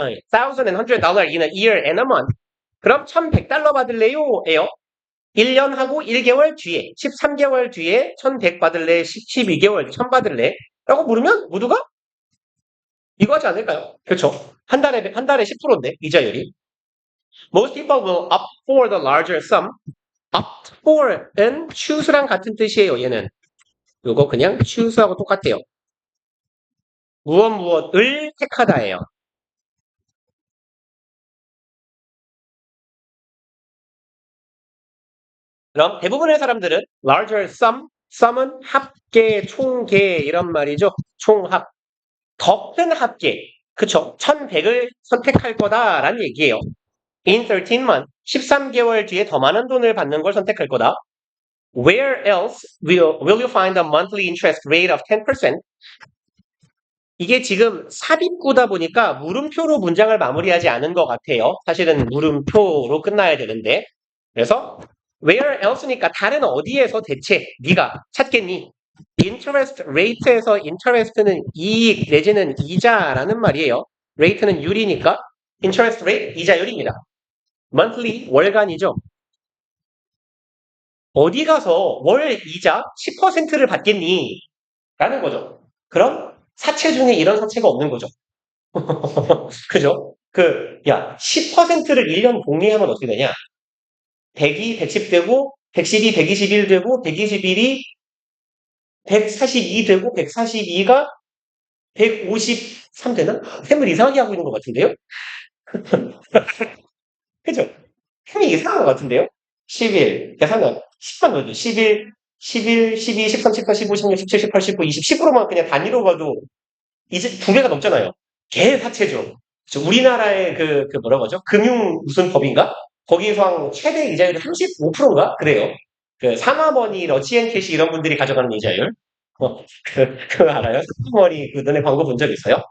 in a year and a month. 그럼 $1,100 받을래요? 예요. 1년 하고 1개월 뒤에, 13개월 뒤에 1,100 받을래? 12개월 1,000 받을래? 라고 물으면 모두가 이거 하지 않을까요? 그렇죠. 한 달에 10%인데, 이자율이. Most people will opt for the larger sum. opt for은 choose랑 같은 뜻이에요, 얘는. 이거 그냥 choose하고 똑같아요. 무엇을 택하다예요. 그럼 대부분의 사람들은 larger sum은 합계, 총계 이런 말이죠. 총합. 더 큰 합계. 그쵸? 1,100을 선택할 거다라는 얘기예요. In 13 months, 13개월 뒤에 더 많은 돈을 받는 걸 선택할 거다. Where else will you find a monthly interest rate of 10%? 이게 지금 삽입구다 보니까 물음표로 문장을 마무리하지 않은 것 같아요. 사실은 물음표로 끝나야 되는데. 그래서 where else니까 다른 어디에서 대체 네가 찾겠니? interest rate에서 interest는 이익 내지는 이자라는 말이에요. rate는 율이니까 interest rate 이자율입니다. monthly 월간이죠. 어디 가서 월 이자 10%를 받겠니? 라는 거죠. 그럼 사채 중에 이런 사채가 없는 거죠. 그죠? 10%를 1년 복리하면 어떻게 되냐? 100이 110 되고, 110이 121 되고, 121이 142 되고, 142가 153 되나? 셈을 이상하게 하고 있는 것 같은데요? 그죠? 셈이 이상한 것 같은데요? 11, 계산은 10만 넣어줘. 11, 11, 12, 13, 14, 15, 16, 17, 18, 19, 20, 10으로만 그냥 단위로 봐도 이제 2배가 넘잖아요. 개사채죠. 우리나라의 뭐라고 하죠? 금융 무슨 법인가? 거기에서 한 최대 이자율이 35%인가? 그래요. 사마머니, 러치앤캐시 이런 분들이 가져가는 이자율. 그거 알아요? 사마머니 너네 광고 본 적 있어요?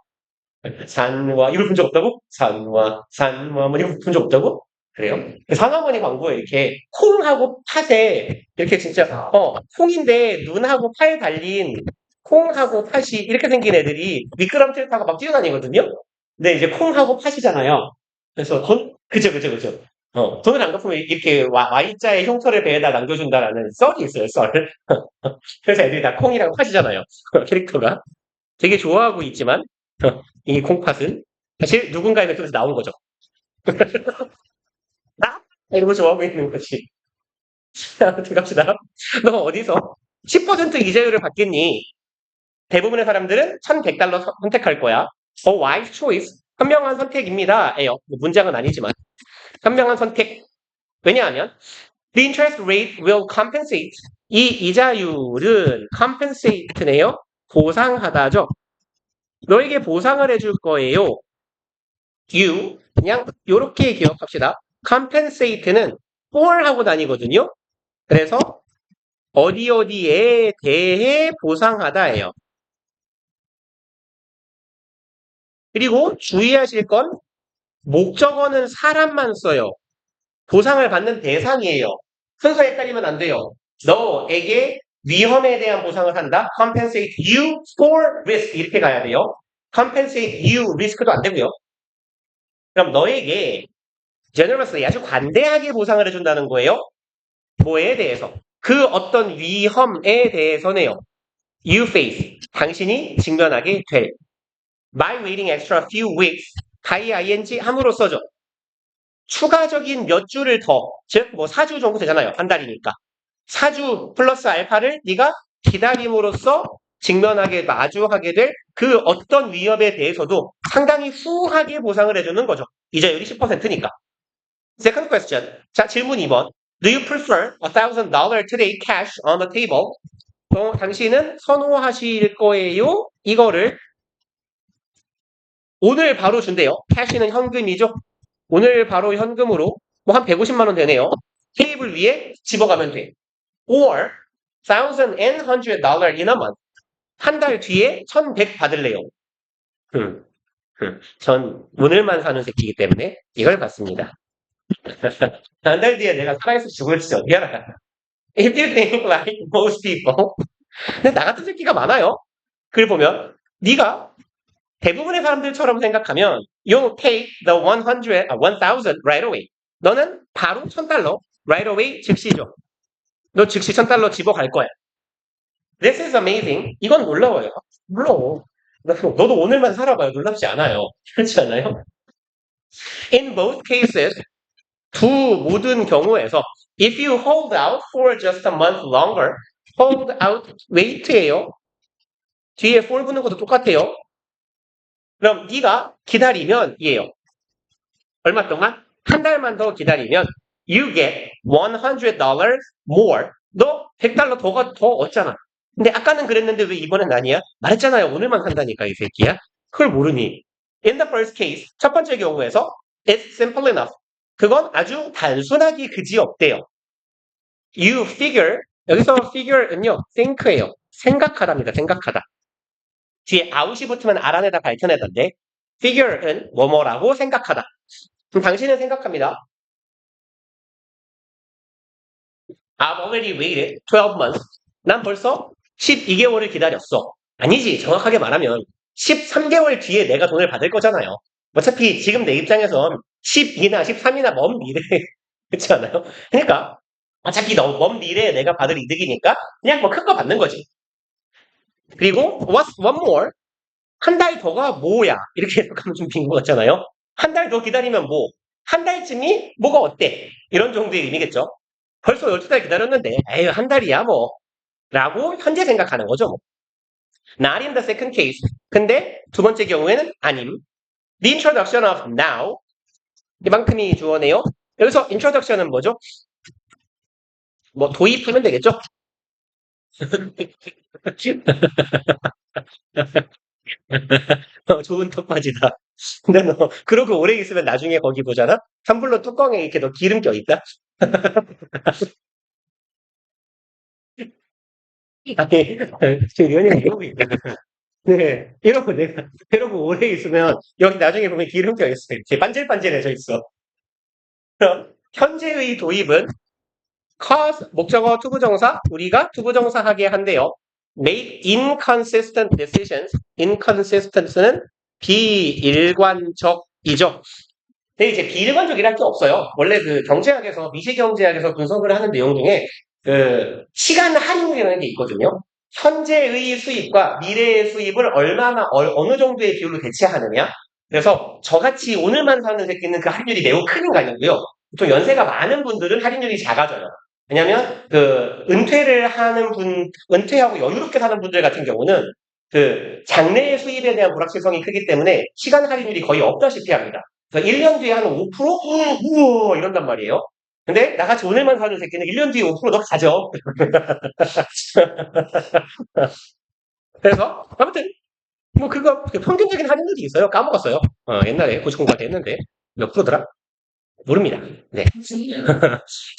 산와, 이걸 본 적 없다고? 산와, 뭐 이거 본 적 없다고? 그래요? 사마머니 광고에 이렇게 콩하고 팥에 이렇게 진짜, 콩인데 눈하고 팔 달린 콩하고 팥이 이렇게 생긴 애들이 미끄럼틀 타고 막 뛰어다니거든요? 근데 이제 콩하고 팥이잖아요. 그래서 그죠. 돈을 안 갚으면 이렇게 Y자의 흉터를 배에다 남겨준다라는 썰이 있어요, 썰. 그래서 애들이 다 콩이랑 팥이잖아요. 캐릭터가. 되게 좋아하고 있지만, 이 콩팥은 사실 누군가의 뱃속에서 나온 거죠. 아! 이러고 좋아하고 있는 거지. 아무튼 갑시다. 너 어디서 10% 이자율을 받겠니? 대부분의 사람들은 $1,100 선택할 거야. wise choice. 현명한 선택입니다. 에요. 문장은 아니지만. 현명한 선택. 왜냐하면 the interest rate will compensate. 이 이자율은 compensate네요. 보상하다죠. 너에게 보상을 해줄 거예요. you. 그냥 이렇게 기억합시다. compensate는 for 하고 다니거든요. 그래서 어디에 대해 보상하다예요. 그리고 주의하실 건 목적어는 사람만 써요. 보상을 받는 대상이에요. 순서 헷갈리면 안 돼요. 너에게 위험에 대한 보상을 한다. compensate you for risk 이렇게 가야 돼요. compensate you risk도 안 되고요. 그럼 너에게 generously 아주 관대하게 보상을 해준다는 거예요. 뭐에 대해서? 그 어떤 위험에 대해서네요. You face 당신이 직면하게 될. By waiting extra few weeks, by ing 함으로 써죠. 추가적인 몇 주를 더, 즉, 뭐 4주 정도 되잖아요. 한 달이니까. 4주 플러스 알파를 네가 기다림으로써 직면하게, 마주하게 될 그 어떤 위협에 대해서도 상당히 후하게 보상을 해주는 거죠. 이자율이 10%니까. Second question. 자, 질문 2번. Do you prefer $1,000 today cash on the table? 당신은 선호하실 거예요? 이거를 오늘 바로 준대요. cash는 현금이죠. 오늘 바로 현금으로 뭐 한 150만 원 되네요. 테이블 위에 집어가면 돼. Or $1,100 in a month. 한 달 뒤에 1,100 받을래요. 전 오늘만 사는 새끼이기 때문에 이걸 받습니다. 한 달 뒤에 내가 살아있어 죽을지 어떻게 알아? If you think like most people. 근데 나 같은 새끼가 많아요. 그걸 보면 네가 대부분의 사람들처럼 생각하면 you'll take the 1,000 right away. 너는 바로 $1,000 right away 즉시죠. 너 즉시 $1,000 집어갈 거야. This is amazing. 이건 놀라워요. 놀라워. 너도 오늘만 살아봐요. 놀랍지 않아요. 그렇지 않아요? In both cases, 두 모든 경우에서 if you hold out for just a month longer, hold out wait예요. 뒤에 for 붙는 것도 똑같아요. 그럼 네가 기다리면 이에요. 얼마 동안? 한 달만 더 기다리면 you get $100 more. 너 $100 더 얻잖아. 근데 아까는 그랬는데 왜 이번엔 아니야? 말했잖아요. 오늘만 산다니까 이 새끼야. 그걸 모르니. In the first case, 첫 번째 경우에서 it's simple enough. 그건 아주 단순하기 그지없대요. You figure, 여기서 figure는요, think예요. 생각하답니다. 생각하다. 뒤에 out이 붙으면 알아내다 밝혀내던데 figure는 뭐뭐라고 생각하다. 그럼 당신은 생각합니다. I've already waited 12 months. 난 벌써 12개월을 기다렸어. 아니지. 정확하게 말하면 13개월 뒤에 내가 돈을 받을 거잖아요. 어차피 지금 내 입장에선 12나 13이나 먼 미래 그렇지 않아요? 그러니까 어차피 너무 먼 미래에 내가 받을 이득이니까 그냥 뭐 큰 거 받는 거지. 그리고 what's one more? 한 달 더가 뭐야? 이렇게 해석하면 좀 빈 것 같잖아요. 한 달 더 기다리면 뭐? 한 달쯤이 뭐가 어때? 이런 정도의 의미겠죠. 벌써 12달 기다렸는데 에휴 한 달이야 뭐 라고 현재 생각하는 거죠. 뭐. Not in the second case. 근데 두 번째 경우에는 아님. The introduction of now 이만큼이 주어네요. 여기서 introduction은 뭐죠? 뭐 도입하면 되겠죠? 좋은 턱받이다. 근데 너 그러고 오래 있으면 나중에 거기 보잖아? 텀블러 뚜껑에 이렇게 너 기름 껴있다? 아니, 지금 연예인 이러고 있다. 네, 이러고 오래 있으면 여기 나중에 보면 기름 껴있어. 이렇게 반질반질해져 있어. 그럼 현재의 도입은 cause 목적어 투부정사 우리가 투부정사하게 한대요. make inconsistent decisions. inconsistent는 비일관적이죠. 근데 이제 비일관적이랄 게 없어요. 원래 그 경제학에서 미시경제학에서 분석을 하는 내용 중에 그 시간 할인율이라는 게 있거든요. 현재의 수입과 미래의 수입을 얼마나 어느 정도의 비율로 대체하느냐. 그래서 저같이 오늘만 사는 새끼는 그 할인율이 매우 큰 인간이고요. 보통 연세가 많은 분들은 할인율이 작아져요. 왜냐면 그 은퇴하고 여유롭게 사는 분들 같은 경우는 그 장래의 수입에 대한 불확실성이 크기 때문에 시간 할인율이 거의 없다시피 합니다. 그래서 1년 뒤에 한 5%? 우와 이런단 말이에요. 근데 나같이 오늘만 사는 새끼는 1년 뒤에 5%더 가져. 그래서 아무튼 뭐 그거 평균적인 할인율이 있어요. 까먹었어요. 옛날에 90공부할 때 했는데 몇 프로더라? 모릅니다. 네.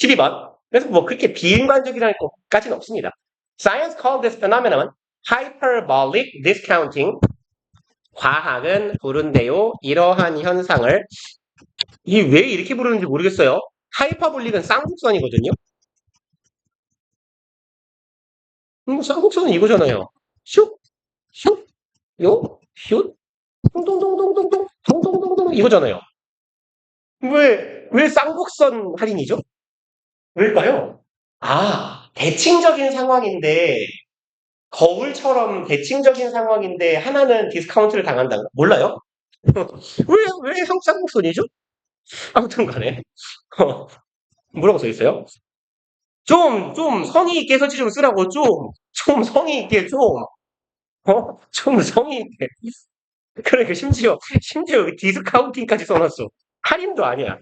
12번. 그래서 뭐 그렇게 비인간적이라는 것까지는 없습니다. Science called this phenomenon hyperbolic discounting. 과학은 부른대요. 이러한 현상을 이게 왜 이렇게 부르는지 모르겠어요. 하이퍼볼릭은 쌍곡선이거든요. 쌍곡선은 이거잖아요. 슉, 슉, 요, 슉, 동동동동동동, 동동동동 이거잖아요. 왜 쌍곡선 할인이죠? 왜일까요? 아, 대칭적인 상황인데 거울처럼 대칭적인 상황인데 하나는 디스카운트를 당한다. 몰라요? 왜 쌍곡선이죠? 아무튼 간에 뭐라고 써 있어요? 좀 성의 있게 설치적으로 쓰라고 좀 성의 있게 좀 성의 있게. 그러니까 심지어 여기 디스카운팅까지 써놨어. 할인도 아니야.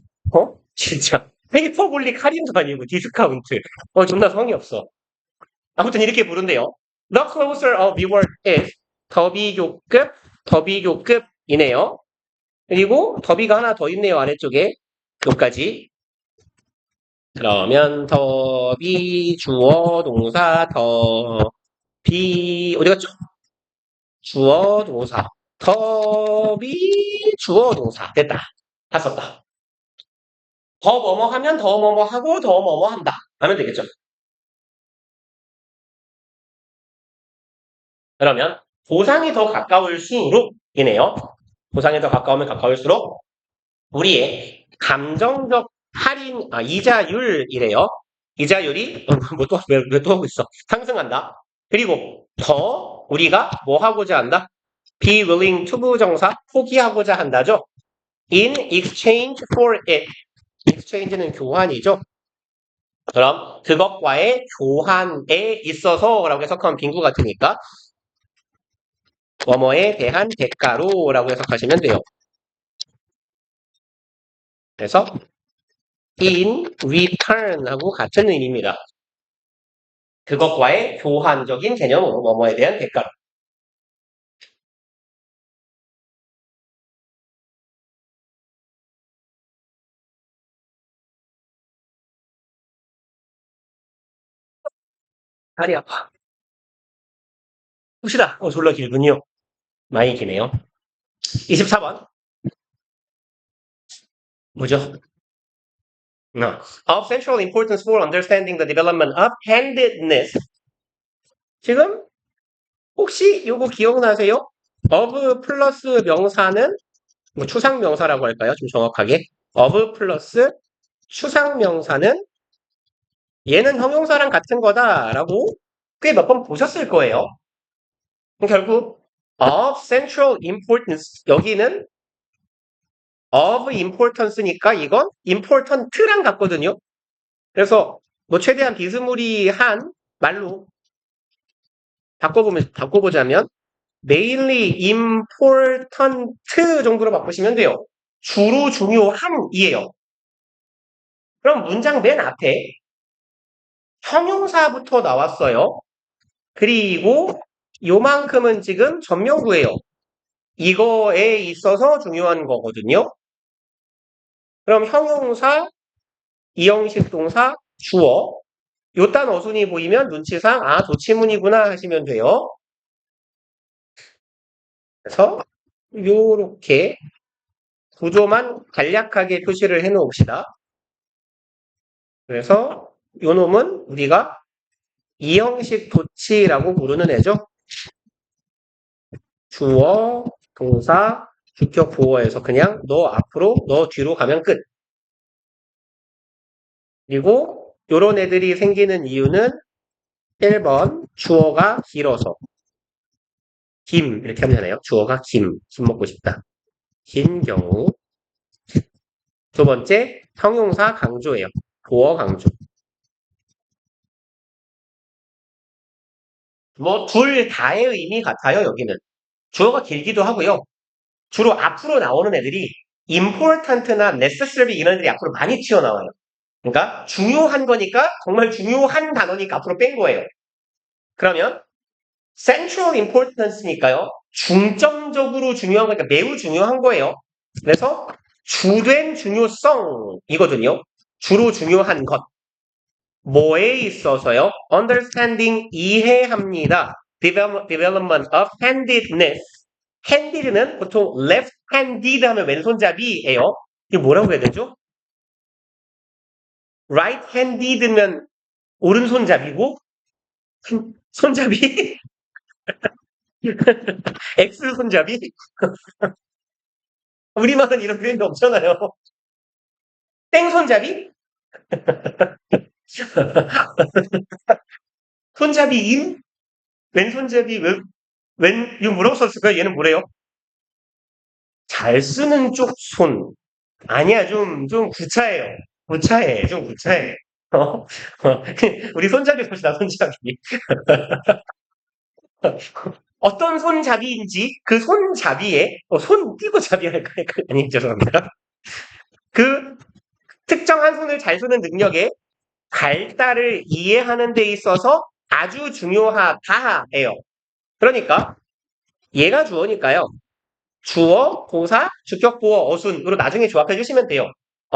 진짜. 페이퍼블릭 할인도 아니고 디스카운트. 존나 성의 없어. 아무튼 이렇게 부른대요. The closer a reward is 더비교급이네요. 그리고 더비가 하나 더 있네요. 아래쪽에. 요까지. 그러면 더비 주어 동사 더비 어디 갔죠? 주어 동사 더비 주어 동사 됐다. 다 썼다. 더 뭐뭐 하면 더 뭐뭐 하고 더 뭐뭐 한다. 하면 되겠죠. 그러면 보상이 더 가까울수록이네요. 보상이 더 가까우면 가까울수록 우리의 감정적 할인, 이자율이래요. 이자율이, 왜 또 하고 있어? 상승한다. 그리고 더 우리가 뭐 하고자 한다? be willing to 부정사 포기하고자 한다죠. in exchange for it. exchange는 교환이죠. 그럼 그것과의 교환에 있어서라고 해석하면 빈구 같으니까 뭐뭐에 대한 대가로라고 해석하시면 돼요. 그래서 in return하고 같은 의미입니다. 그것과의 교환적인 개념으로 뭐뭐에 대한 대가로. 다리 아파. 봅시다. 졸라 길군요. 많이 기네요. 24번. 뭐죠? Of central importance for understanding the development of handedness. 지금 혹시 요거 기억나세요? of 플러스 명사는 뭐 추상 명사라고 할까요? 좀 정확하게. of 플러스 추상 명사는 얘는 형용사랑 같은 거다라고 꽤 몇 번 보셨을 거예요. 결국 of central importance 여기는 of importance니까 이건 important랑 같거든요. 그래서 뭐 최대한 비스무리한 말로 바꿔보자면 mainly important 정도로 바꾸시면 돼요. 주로 중요한이에요. 그럼 문장 맨 앞에 형용사부터 나왔어요. 그리고 요만큼은 지금 전명구예요. 이거에 있어서 중요한 거거든요. 그럼 형용사, 이형식 동사, 주어 요딴 어순이 보이면 눈치상 조치문이구나 하시면 돼요. 그래서 요렇게 구조만 간략하게 표시를 해 놓읍시다. 그래서 요 놈은 우리가 이형식 도치라고 부르는 애죠. 주어, 동사, 주격 보어에서 그냥 너 앞으로, 너 뒤로 가면 끝. 그리고 요런 애들이 생기는 이유는 1번 주어가 길어서 김 이렇게 하면 되나요? 주어가 김 먹고 싶다. 긴 경우. 두 번째 형용사 강조예요. 보어 강조. 뭐 둘 다의 의미 같아요. 여기는. 주어가 길기도 하고요. 주로 앞으로 나오는 애들이 important나 necessary 이런 애들이 앞으로 많이 튀어나와요. 그러니까 중요한 거니까 정말 중요한 단어니까 앞으로 뺀 거예요. 그러면 central importance니까요. 중점적으로 중요한 거니까 매우 중요한 거예요. 그래서 주된 중요성이거든요. 주로 중요한 것. 뭐에 있어서요? understanding 이해합니다. development of handedness. handed는 보통 left-handed 하면 왼손잡이예요. 이게 뭐라고 해야 되죠? right-handed면 오른손잡이고 손잡이 X손잡이 우리말은 이런 표현이 없잖아요. 땡손잡이 손잡이인 왼손잡이 이거 뭐라고 썼을까요? 얘는 뭐래요? 잘 쓰는 쪽 손. 아니야, 좀 구차해요. 구차해, 좀 구차해. 어? 우리 손잡이 봅시다, 손잡이. 어떤 손잡이인지 그 손잡이에, 손 띄고 잡이 할까요? 아니, 죄송합니다. 그 특정한 손을 잘 쓰는 능력에 발달을 이해하는 데 있어서 아주 중요하다예요. 그러니까 얘가 주어니까요. 주어, 동사, 주격, 보어, 어순으로 나중에 조합해 주시면 돼요.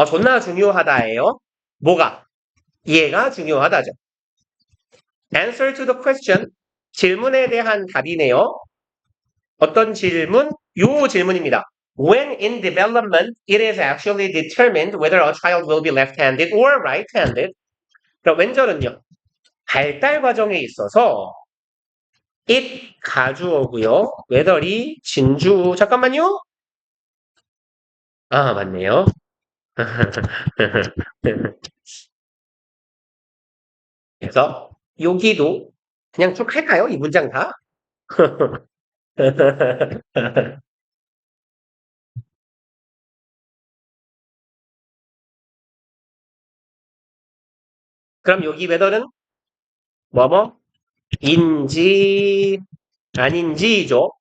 존나 중요하다예요. 뭐가? 얘가 중요하다죠. Answer to the question. 질문에 대한 답이네요. 어떤 질문? 요 질문입니다. When in development, it is actually determined whether a child will be left-handed or right-handed. 그럼 왼절은요. 발달 과정에 있어서 it 가주어고요. whether이 진주. 잠깐만요. 아, 맞네요. 그래서 여기도 그냥 쭉 할까요? 이 문장 다? 그럼 여기 whether는 뭐뭐? 인지 아닌지죠.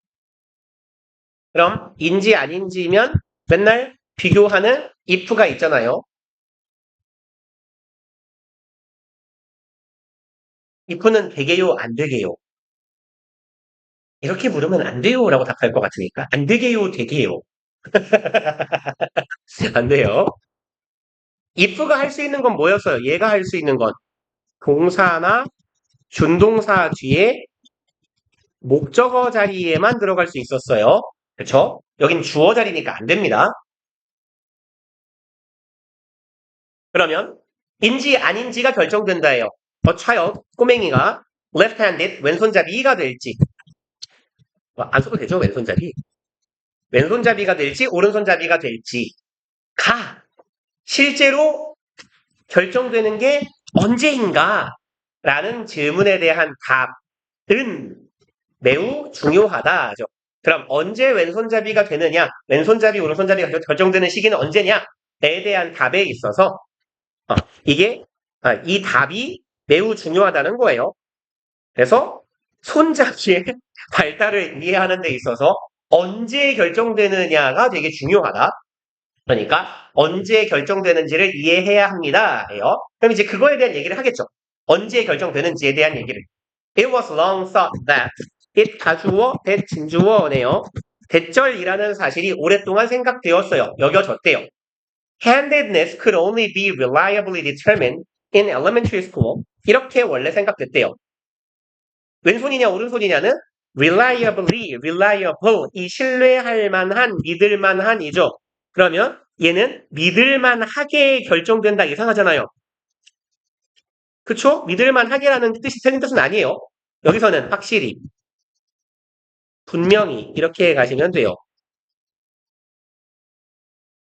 그럼 인지 아닌지면 맨날 비교하는 if가 있잖아요. if는 되게요, 안 되게요? 이렇게 물으면 안 돼요라고 답할 것 같으니까 안 되게요, 되게요. 안 돼요. if가 할 수 있는 건 뭐였어요? 얘가 할 수 있는 건 동사나 준동사 뒤에 목적어 자리에만 들어갈 수 있었어요. 그렇죠? 여긴 주어 자리니까 안 됩니다. 그러면 인지 아닌지가 결정된다예요. child, 꼬맹이가 left-handed, 왼손잡이가 될지 안 써도 되죠, 왼손잡이. 왼손잡이가 될지 오른손잡이가 될지가 실제로 결정되는 게 언제인가? 라는 질문에 대한 답은 매우 중요하다죠. 그럼 언제 왼손잡이가 되느냐, 왼손잡이, 오른손잡이가 결정되는 시기는 언제냐에 대한 답에 있어서 이게 이 답이 매우 중요하다는 거예요. 그래서 손잡이의 발달을 이해하는 데 있어서 언제 결정되느냐가 되게 중요하다. 그러니까 언제 결정되는지를 이해해야 합니다.예요. 그럼 이제 그거에 대한 얘기를 하겠죠. 언제 결정되는지에 대한 얘기를. It was long thought that it 가주어, that 진주어네요. 대절이라는 사실이 오랫동안 생각되었어요. 여겨졌대요. Handedness could only be reliably determined in elementary school. 이렇게 원래 생각됐대요. 왼손이냐 오른손이냐는 reliable, 이 신뢰할 만한, 믿을 만한이죠. 그러면 얘는 믿을 만하게 결정된다 이상하잖아요. 그쵸? 믿을 만하게라는 뜻이 틀린 뜻은 아니에요. 여기서는 확실히, 분명히 이렇게 가시면 돼요.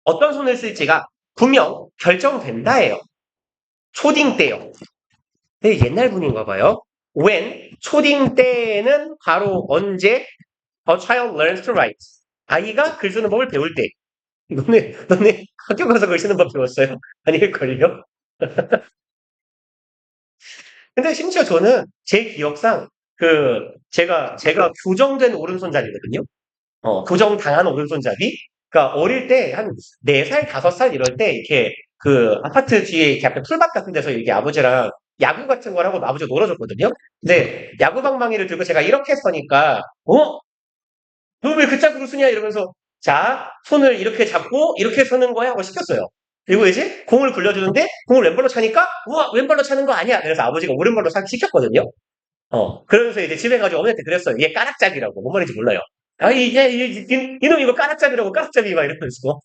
어떤 손을 쓸지가 분명 결정된다예요. 초딩 때요. 네, 옛날 분인가 봐요. When, 초딩 때는 바로 언제 a child learns to write. 아이가 글 쓰는 법을 배울 때. 너네 학교 가서 글 쓰는 법 배웠어요? 아닐걸요? 근데 심지어 저는 제 기억상 제가 교정된 오른손잡이거든요. 교정당한 오른손잡이. 그러니까 어릴 때 한 4살, 5살 이럴 때 이렇게 아파트 뒤에 이렇게 앞에 풀밭 같은 데서 이렇게 아버지랑 야구 같은 걸 하고 아버지가 놀아줬거든요. 근데 야구 방망이를 들고 제가 이렇게 서니까 너 왜 그 짝으로 쓰냐 이러면서 자 손을 이렇게 잡고 이렇게 서는 거야 하고 시켰어요. 그리고 이제 공을 굴려주는데 공을 왼발로 차니까 우와 왼발로 차는 거 아니야. 그래서 아버지가 오른발로 차기 시켰거든요. 그러면서 이제 집에 가지고 어머니한테 그랬어요. 얘 까락잡이라고. 뭔 말인지 몰라요. 이놈 이거 까락잡이라고 까락잡이 막 이러면서.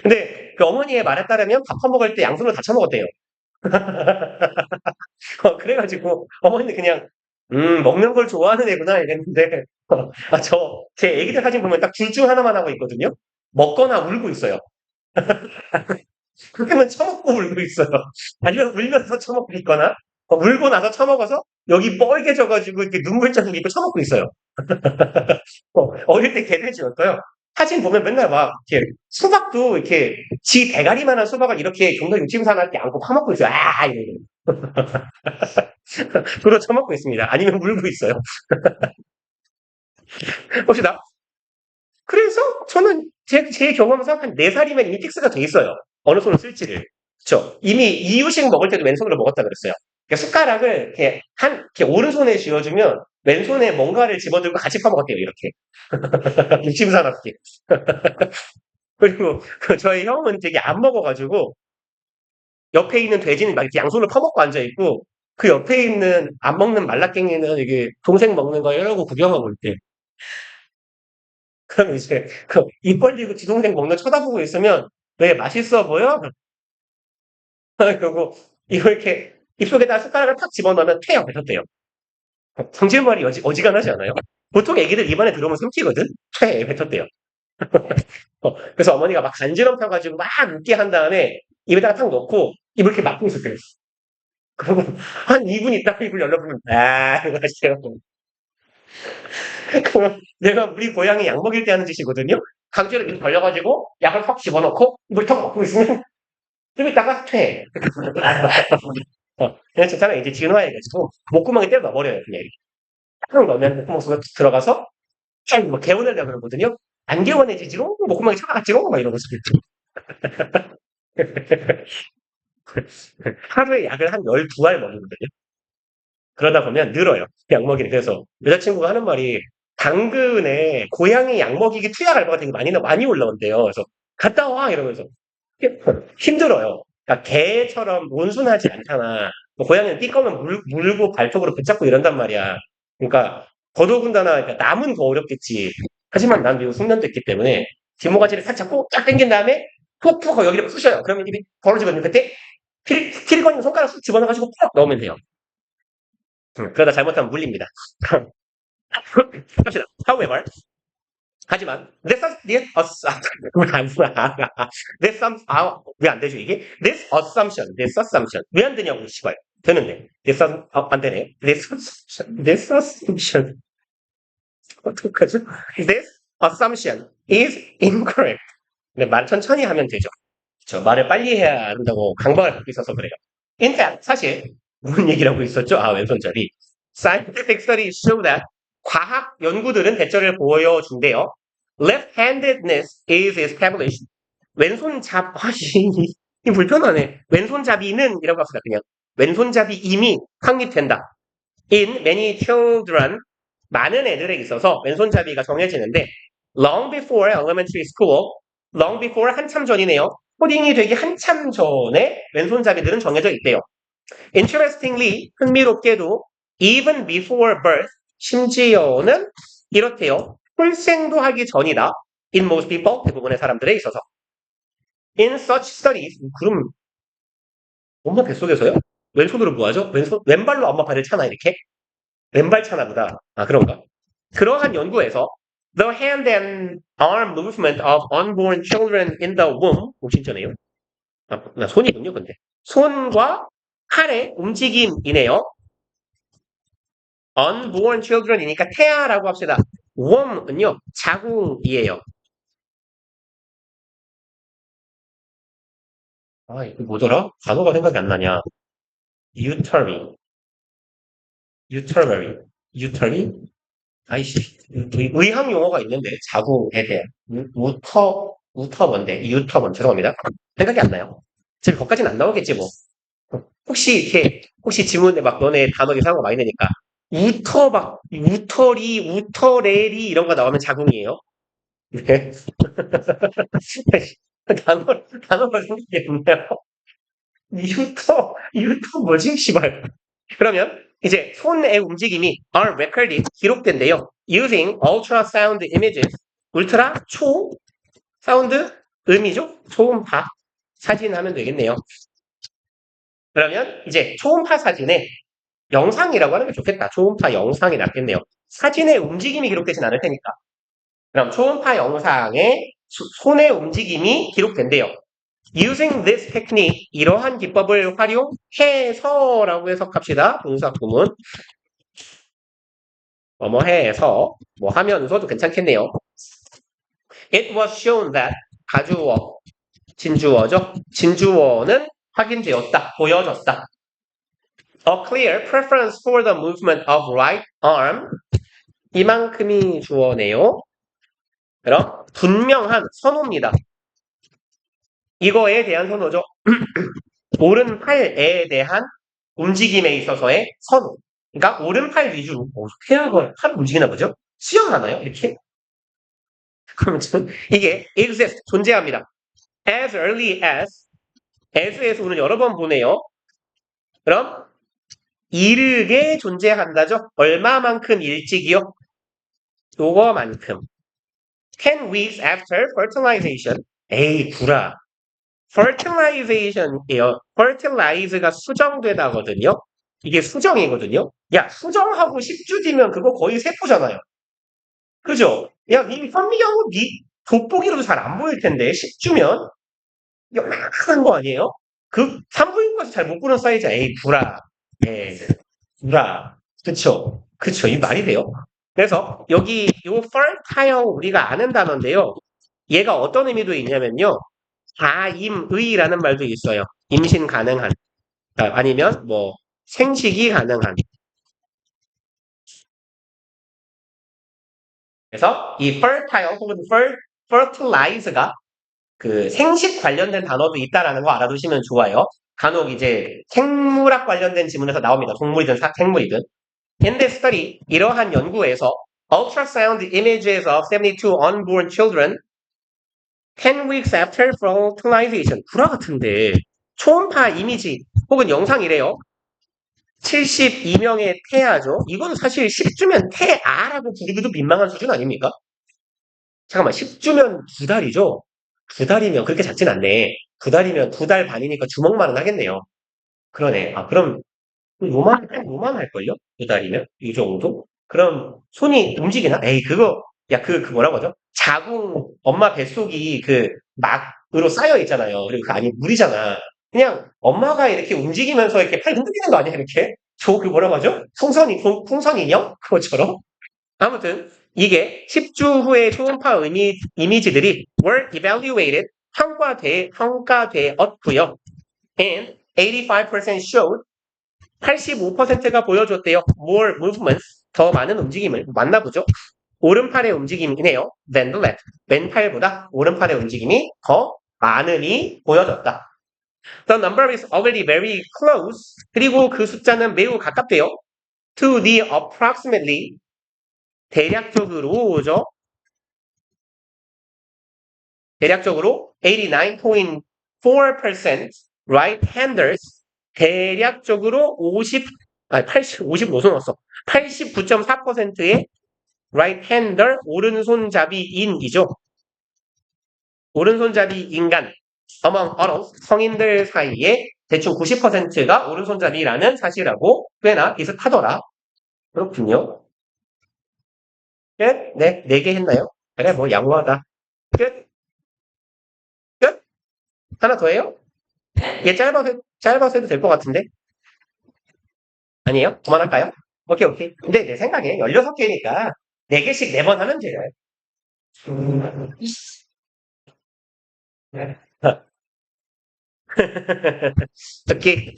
근데 그 어머니의 말에 따르면 밥 퍼먹을 때 양손으로 다 쳐먹었대요. 그래가지고 어머니는 그냥 먹는 걸 좋아하는 애구나 이랬는데 제 애기들 사진 보면 딱 둘 중 하나만 하고 있거든요. 먹거나 울고 있어요. 그렇게만 처먹고 울고 있어요. 아니면 울면서 처먹고 있거나 울고 나서 처먹어서 여기 뻘개져가지고 이렇게 눈물 자국 있고 처먹고 있어요. 어릴 때 개돼지였어요. 사진 보면 맨날 막 이렇게 수박도 이렇게 지 대가리만한 수박을 이렇게 경도 육지부산할 때 안고 파먹고 있어요. 아 이러고 그로 처먹고 있습니다. 아니면 물고 있어요. 봅시다. 그래서 저는 제 경험상 한 4살이면 이미 픽스가 돼 있어요. 어느 손을 쓸지를. 그쵸? 이미 이유식 먹을 때도 왼손으로 먹었다 그랬어요. 그러니까 숟가락을 이렇게 오른손에 쥐어주면 왼손에 뭔가를 집어들고 같이 파먹었대요, 이렇게. 육심사납게. 그리고 저희 형은 되게 안 먹어가지고 옆에 있는 돼지는 막 이렇게 양손을 퍼먹고 앉아있고 그 옆에 있는 안 먹는 말라깽이는 이게 동생 먹는 거 이러고 구경하고 있대. 그럼 이제 그 입 벌리고 지 동생 먹는 거 쳐다보고 있으면 왜 맛있어 보여? 그리고 이거 이렇게 입속에다 숟가락을 탁 집어넣으면 퇴요. 뱉었대요. 성질머리 어지간하지 않아요? 보통 애기들 입안에 들어오면 삼키거든? 퇴 뱉었대요. 그래서 어머니가 막 간지럼 펴가지고 막 웃게 한 다음에 입에다가 탁 넣고 입을 이렇게 막고 있었대요. 그리고 한 2분 있다가 입을 열어보면 아 이거 하시더라고. 그러면 내가 우리 고양이 약 먹일 때 하는 짓이거든요. 강제로 입 벌려가지고 약을 확 집어넣고 입을 턱 먹고 있으면 좀 이따가 퇴. 그냥 괜찮아. 이제 진화해가지고 목구멍에 때려 넣어버려요. 그냥 이렇게. 딱 넣으면 목구멍 속에 들어가서 뭐 개운하려고 그러거든요. 안 개운해지지롱 목구멍에 쳐나갔지롱 막 이러면서 하루에 약을 한 12알 먹이거든요. 그러다 보면 늘어요. 약 먹이는. 그래서 여자친구가 하는 말이 당근에 고양이 약 먹이기 투약 알바가 되게 많이 올라온대요. 그래서 갔다 와 이러면서 힘들어요. 그러니까 개처럼 온순하지 않잖아. 뭐 고양이는 띠꺼면 물고 발톱으로 붙잡고 이런단 말이야. 그러니까 더더군다나 그러니까 남은 더 어렵겠지. 하지만 난 미국 숙련됐기 때문에 뒷모가지를 살짝 꼭 쫙 당긴 다음에 푹푹 여기를 쑤셔요. 그러면 입이 벌어지거든요. 그때 필건이 손가락 쑥 집어넣어가지고 푹 넣으면 돼요. 그러다 잘못하면 물립니다. 합시다. However, 하지만 왜안 되죠 이게? This assumption 왜 안 되냐고 시발 되는데 안 되네요. This assumption 어떡하죠? This assumption is incorrect. 근데 말 천천히 하면 되죠. 저 말을 빨리 해야 한다고 강박을 갖고 있어서 그래요. In fact, 사실 무슨 얘기를 하고 있었죠? 아, 왼손잡이. Scientific studies show that 과학 연구들은 대처를 보여준대요. Left-handedness is established. 이 불편하네. 왼손잡이는 이라고 합시다. 그냥 왼손잡이 이미 확립된다. In many children 많은 애들에 있어서 왼손잡이가 정해지는데 long before elementary school, long before 한참 전이네요. 코딩이 되기 한참 전에 왼손잡이들은 정해져 있대요. Interestingly, 흥미롭게도 even before birth, 심지어는 이렇대요. 출생도 하기 전이다. In most people, 대부분의 사람들에 있어서. In such studies, 그럼 엄마 뱃속에서요? 왼손으로 뭐하죠? 왼발로 엄마 발을 차나 이렇게? 왼발 차나 보다. 아 그런가? 그러한 연구에서 the hand and arm movement of unborn children in the womb, 신전에요. 나 손이군요, 근데. 손과 팔의 움직임이네요. unborn children이니까 태아라고 합시다. womb은요, 자궁이에요. 아, 이거 뭐더라? 단어가 생각이 안 나냐. uterine, uterine. 아이씨, 의학 용어가 있는데, 자궁에 대한. 우터 죄송합니다. 생각이 안 나요. 지금 거기까지는 안 나오겠지, 뭐. 혹시 지문에 막 너네 단어 이상한 거 많이 내니까. 우터리, 이런 거 나오면 자궁이에요. 네. 단어가 생각이 안 나요. 유터 뭐지, 씨발. 그러면 이제 손의 움직임이 are recorded, 기록된대요. Using ultrasound images, 울트라 초 사운드 음이죠. 초음파 사진 하면 되겠네요. 그러면 이제 초음파 사진에 영상이라고 하는 게 좋겠다. 초음파 영상이 낫겠네요. 사진의 움직임이 기록되진 않을 테니까. 그럼 초음파 영상에 손의 움직임이 기록된대요. Using this technique, 이러한 기법을 활용해서라고 해석합시다. 동사 구문. 뭐뭐 해서, 뭐 하면서도 괜찮겠네요. It was shown that 가주어, 진주어죠. 진주어는 확인되었다, 보여졌다. A clear preference for the movement of right arm. 이만큼이 주어네요. 그럼 분명한 선호입니다. 이거에 대한 선호죠. 오른팔에 대한 움직임에 있어서의 선호. 그러니까 오른팔 위주로 어떻게 하고 팔 움직이나 보죠? 수영하나요? 이렇게? 그러면 이게 exist, 존재합니다. As early as에서 오늘 여러 번 보네요. 그럼 이르게 존재한다죠. 얼마만큼 일찍이요? 요거만큼. 10 weeks after fertilization. 에이, 구라. fertilization이에요. fertilize가 수정되다거든요. 이게 수정이거든요. 야, 수정하고 10주 뒤면 그거 거의 세포잖아요. 그죠? 야, 이 현미경은 니 돋보기로도 잘 안 보일 텐데 10주면 요만한 거 아니에요? 그 산부인과에서 잘 못 보는 사이즈. 에이, 구라. 예, 구라. 그쵸? 그쵸? 이 말이 돼요? 그래서 여기 요 fertile 우리가 아는 단어인데요. 얘가 어떤 의미도 있냐면요. 가임의라는 말도 있어요. 임신 가능한. 아니면 뭐 생식이 가능한. 그래서 이 fertile 혹은 fertilize가 그 생식 관련된 단어도 있다라는 거 알아두시면 좋아요. 간혹 이제 생물학 관련된 지문에서 나옵니다. 동물이든 생물이든. In this study, 이러한 연구에서 ultrasound images of 72 unborn children 10 weeks after fertilization. 구라 같은데 초음파 이미지 혹은 영상이래요. 72명의 태아죠. 이건 사실 10주면 태아라고 부르기도 민망한 수준 아닙니까? 잠깐만, 10주면 2달이죠? 2달이면 그렇게 작진 않네. 2달이면 2달 반이니까 주먹만은 하겠네요. 그러네. 아, 그럼 요만할걸요? 2달이면? 이 정도? 그럼 손이 움직이나? 에이, 그거, 야, 그 뭐라고 하죠? 자궁, 엄마 뱃속이 그 막으로 쌓여 있잖아요. 그리고 그 안이 물이잖아. 그냥 엄마가 이렇게 움직이면서 이렇게 팔 흔들리는 거 아니야, 이렇게? 그 뭐라고 하죠? 풍선 인형? 그것처럼? 아무튼 이게 10주 후의 초음파 이미지들이 were evaluated 평가되었고요. And 85% showed 85%가 보여줬대요. more movements 더 많은 움직임을 맞나 보죠. 오른팔의 움직임이네요. than the left. 왼팔보다 오른팔의 움직임이 더 많음이 보여졌다. The number is already very close. 그리고 그 숫자는 매우 가깝대요. to the approximately 대략적으로죠. 대략적으로 89.4% right-handers 대략적으로 50 노선 왔어. 89.4%의 right-hander 오른손잡이인이죠. 오른손잡이 인간 among adults 성인들 사이에 대충 90%가 오른손잡이라는 사실하고 꽤나 비슷하더라. 그렇군요. 끝? 네, 4개 했나요? 그래, 뭐 양호하다. 끝? 끝? 하나 더 해요? 얘 짧아서 해도 될 것 같은데? 아니에요? 그만할까요? 오케이, 오케이. 근데 내 생각에 16개니까 4개씩 4번 하면 돼요. 오케이.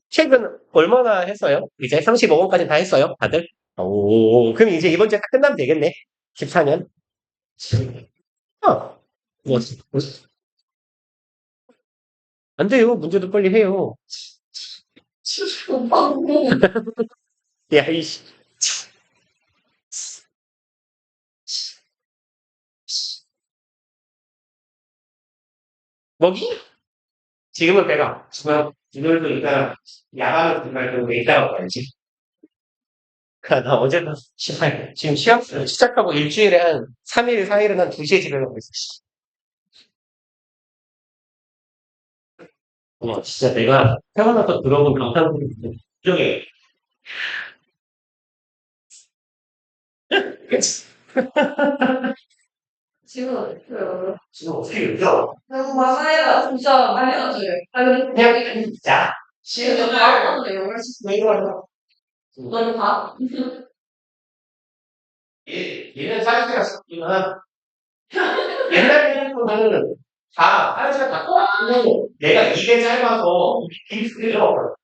책은 얼마나 했어요? 이제 35번까지 다 했어요, 다들? 오, 그럼 이제 이번 주에 다 끝나면 되겠네. 14년. 어, 뭐, 안 돼요. 문제도 빨리 해요. 야, 이씨. 먹이? 지금은 배가. 지금도 이따 야간은 정말 이따가 가야지. 나 어제도 지금 시험 시작하고 일주일에 한 3일, 4일은 한 2시에 집에 가고 있어. 와, 진짜 내가 태어나서 들어본 방탄소리 중에 지금 어떻게 읽어?
너무 많아요. 진짜 많이 나왔어요. 아니,
그냥 진짜
지금 바로 나오네요. 너무 봐?
얘는 사이즈가 작지만 옛날 핸드폰은 다 사이즈가 다 똑같고 얘가 이게 짧아서 디스크죠.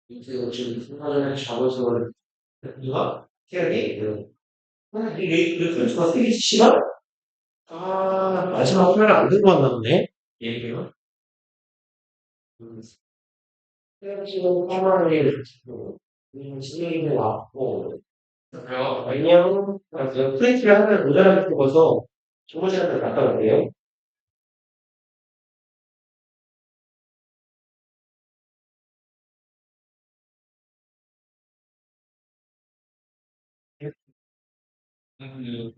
이제 지금 순간을 잡아서 이거 태연이 이게 그래서 되게 싫어? 아 마지막 화를 안 들고 왔나 보네. 얘기가. 음. 그래서 지금 상황이 진행이 왔고 안녕. 프린트를 하나 모자라게 뽑아서 주무시한테 갔다 올게요. 음.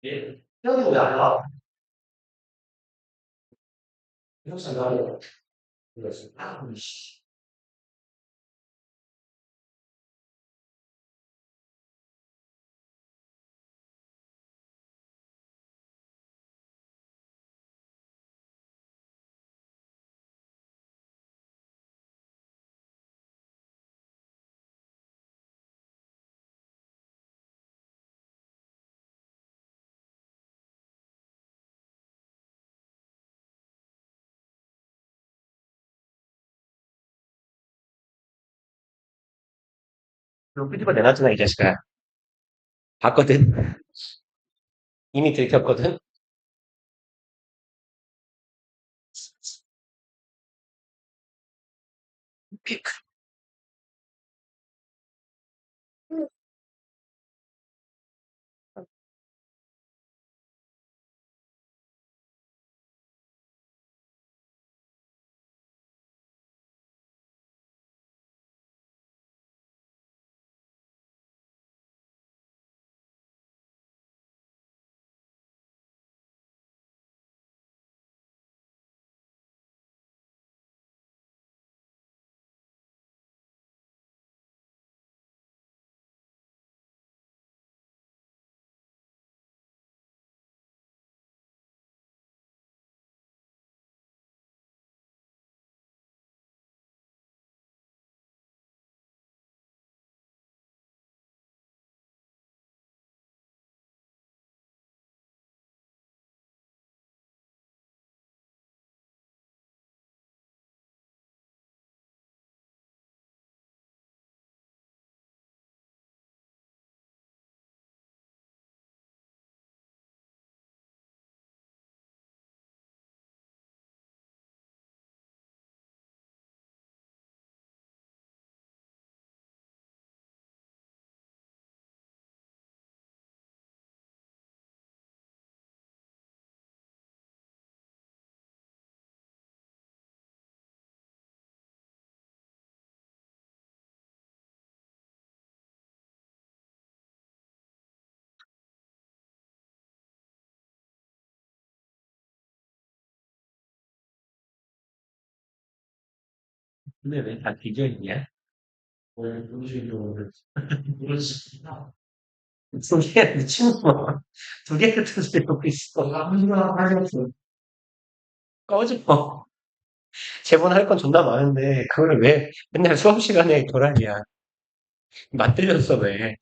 예. 형이 왜안 와? 형사 나를 그랬어. 아, 씨. 너 끄집어 내놨잖아, 이 자식아. 봤거든. 이미 들켰거든. 근데 왜 다 비교있냐? 오늘 음식으로 두 개, 미친놈아. 두 개 같은 소리 하고 있어. 아무나 하겠어. 꺼져. 제본 건 존나 많은데, 그걸 왜 맨날 수업 시간에 도라이야. 맞들렸어, 왜.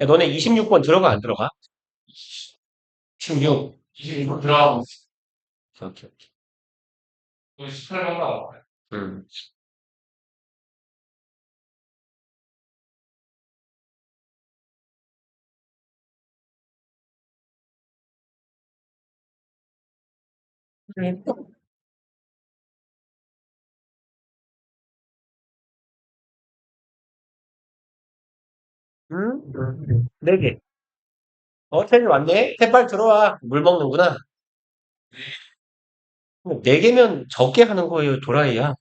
야, 너네 26번 들어가, 안 들어가? 16. 26번 들어가고 있어. 오케이, 오케이. 18번 가. 응. 응? 네 개. 테리 왔네? 태빨 들어와. 물 먹는구나. 네 개면 적게 하는 거예요, 도라이야.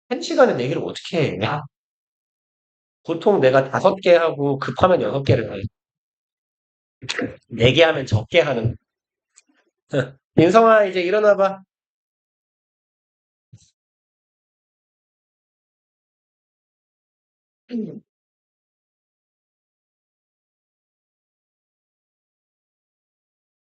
한 시간에 네 개를 어떻게 해? 보통 내가 다섯 개 하고 급하면 여섯 개를 해. 네 개 하면 적게 하는. 민성아, 이제 일어나 봐.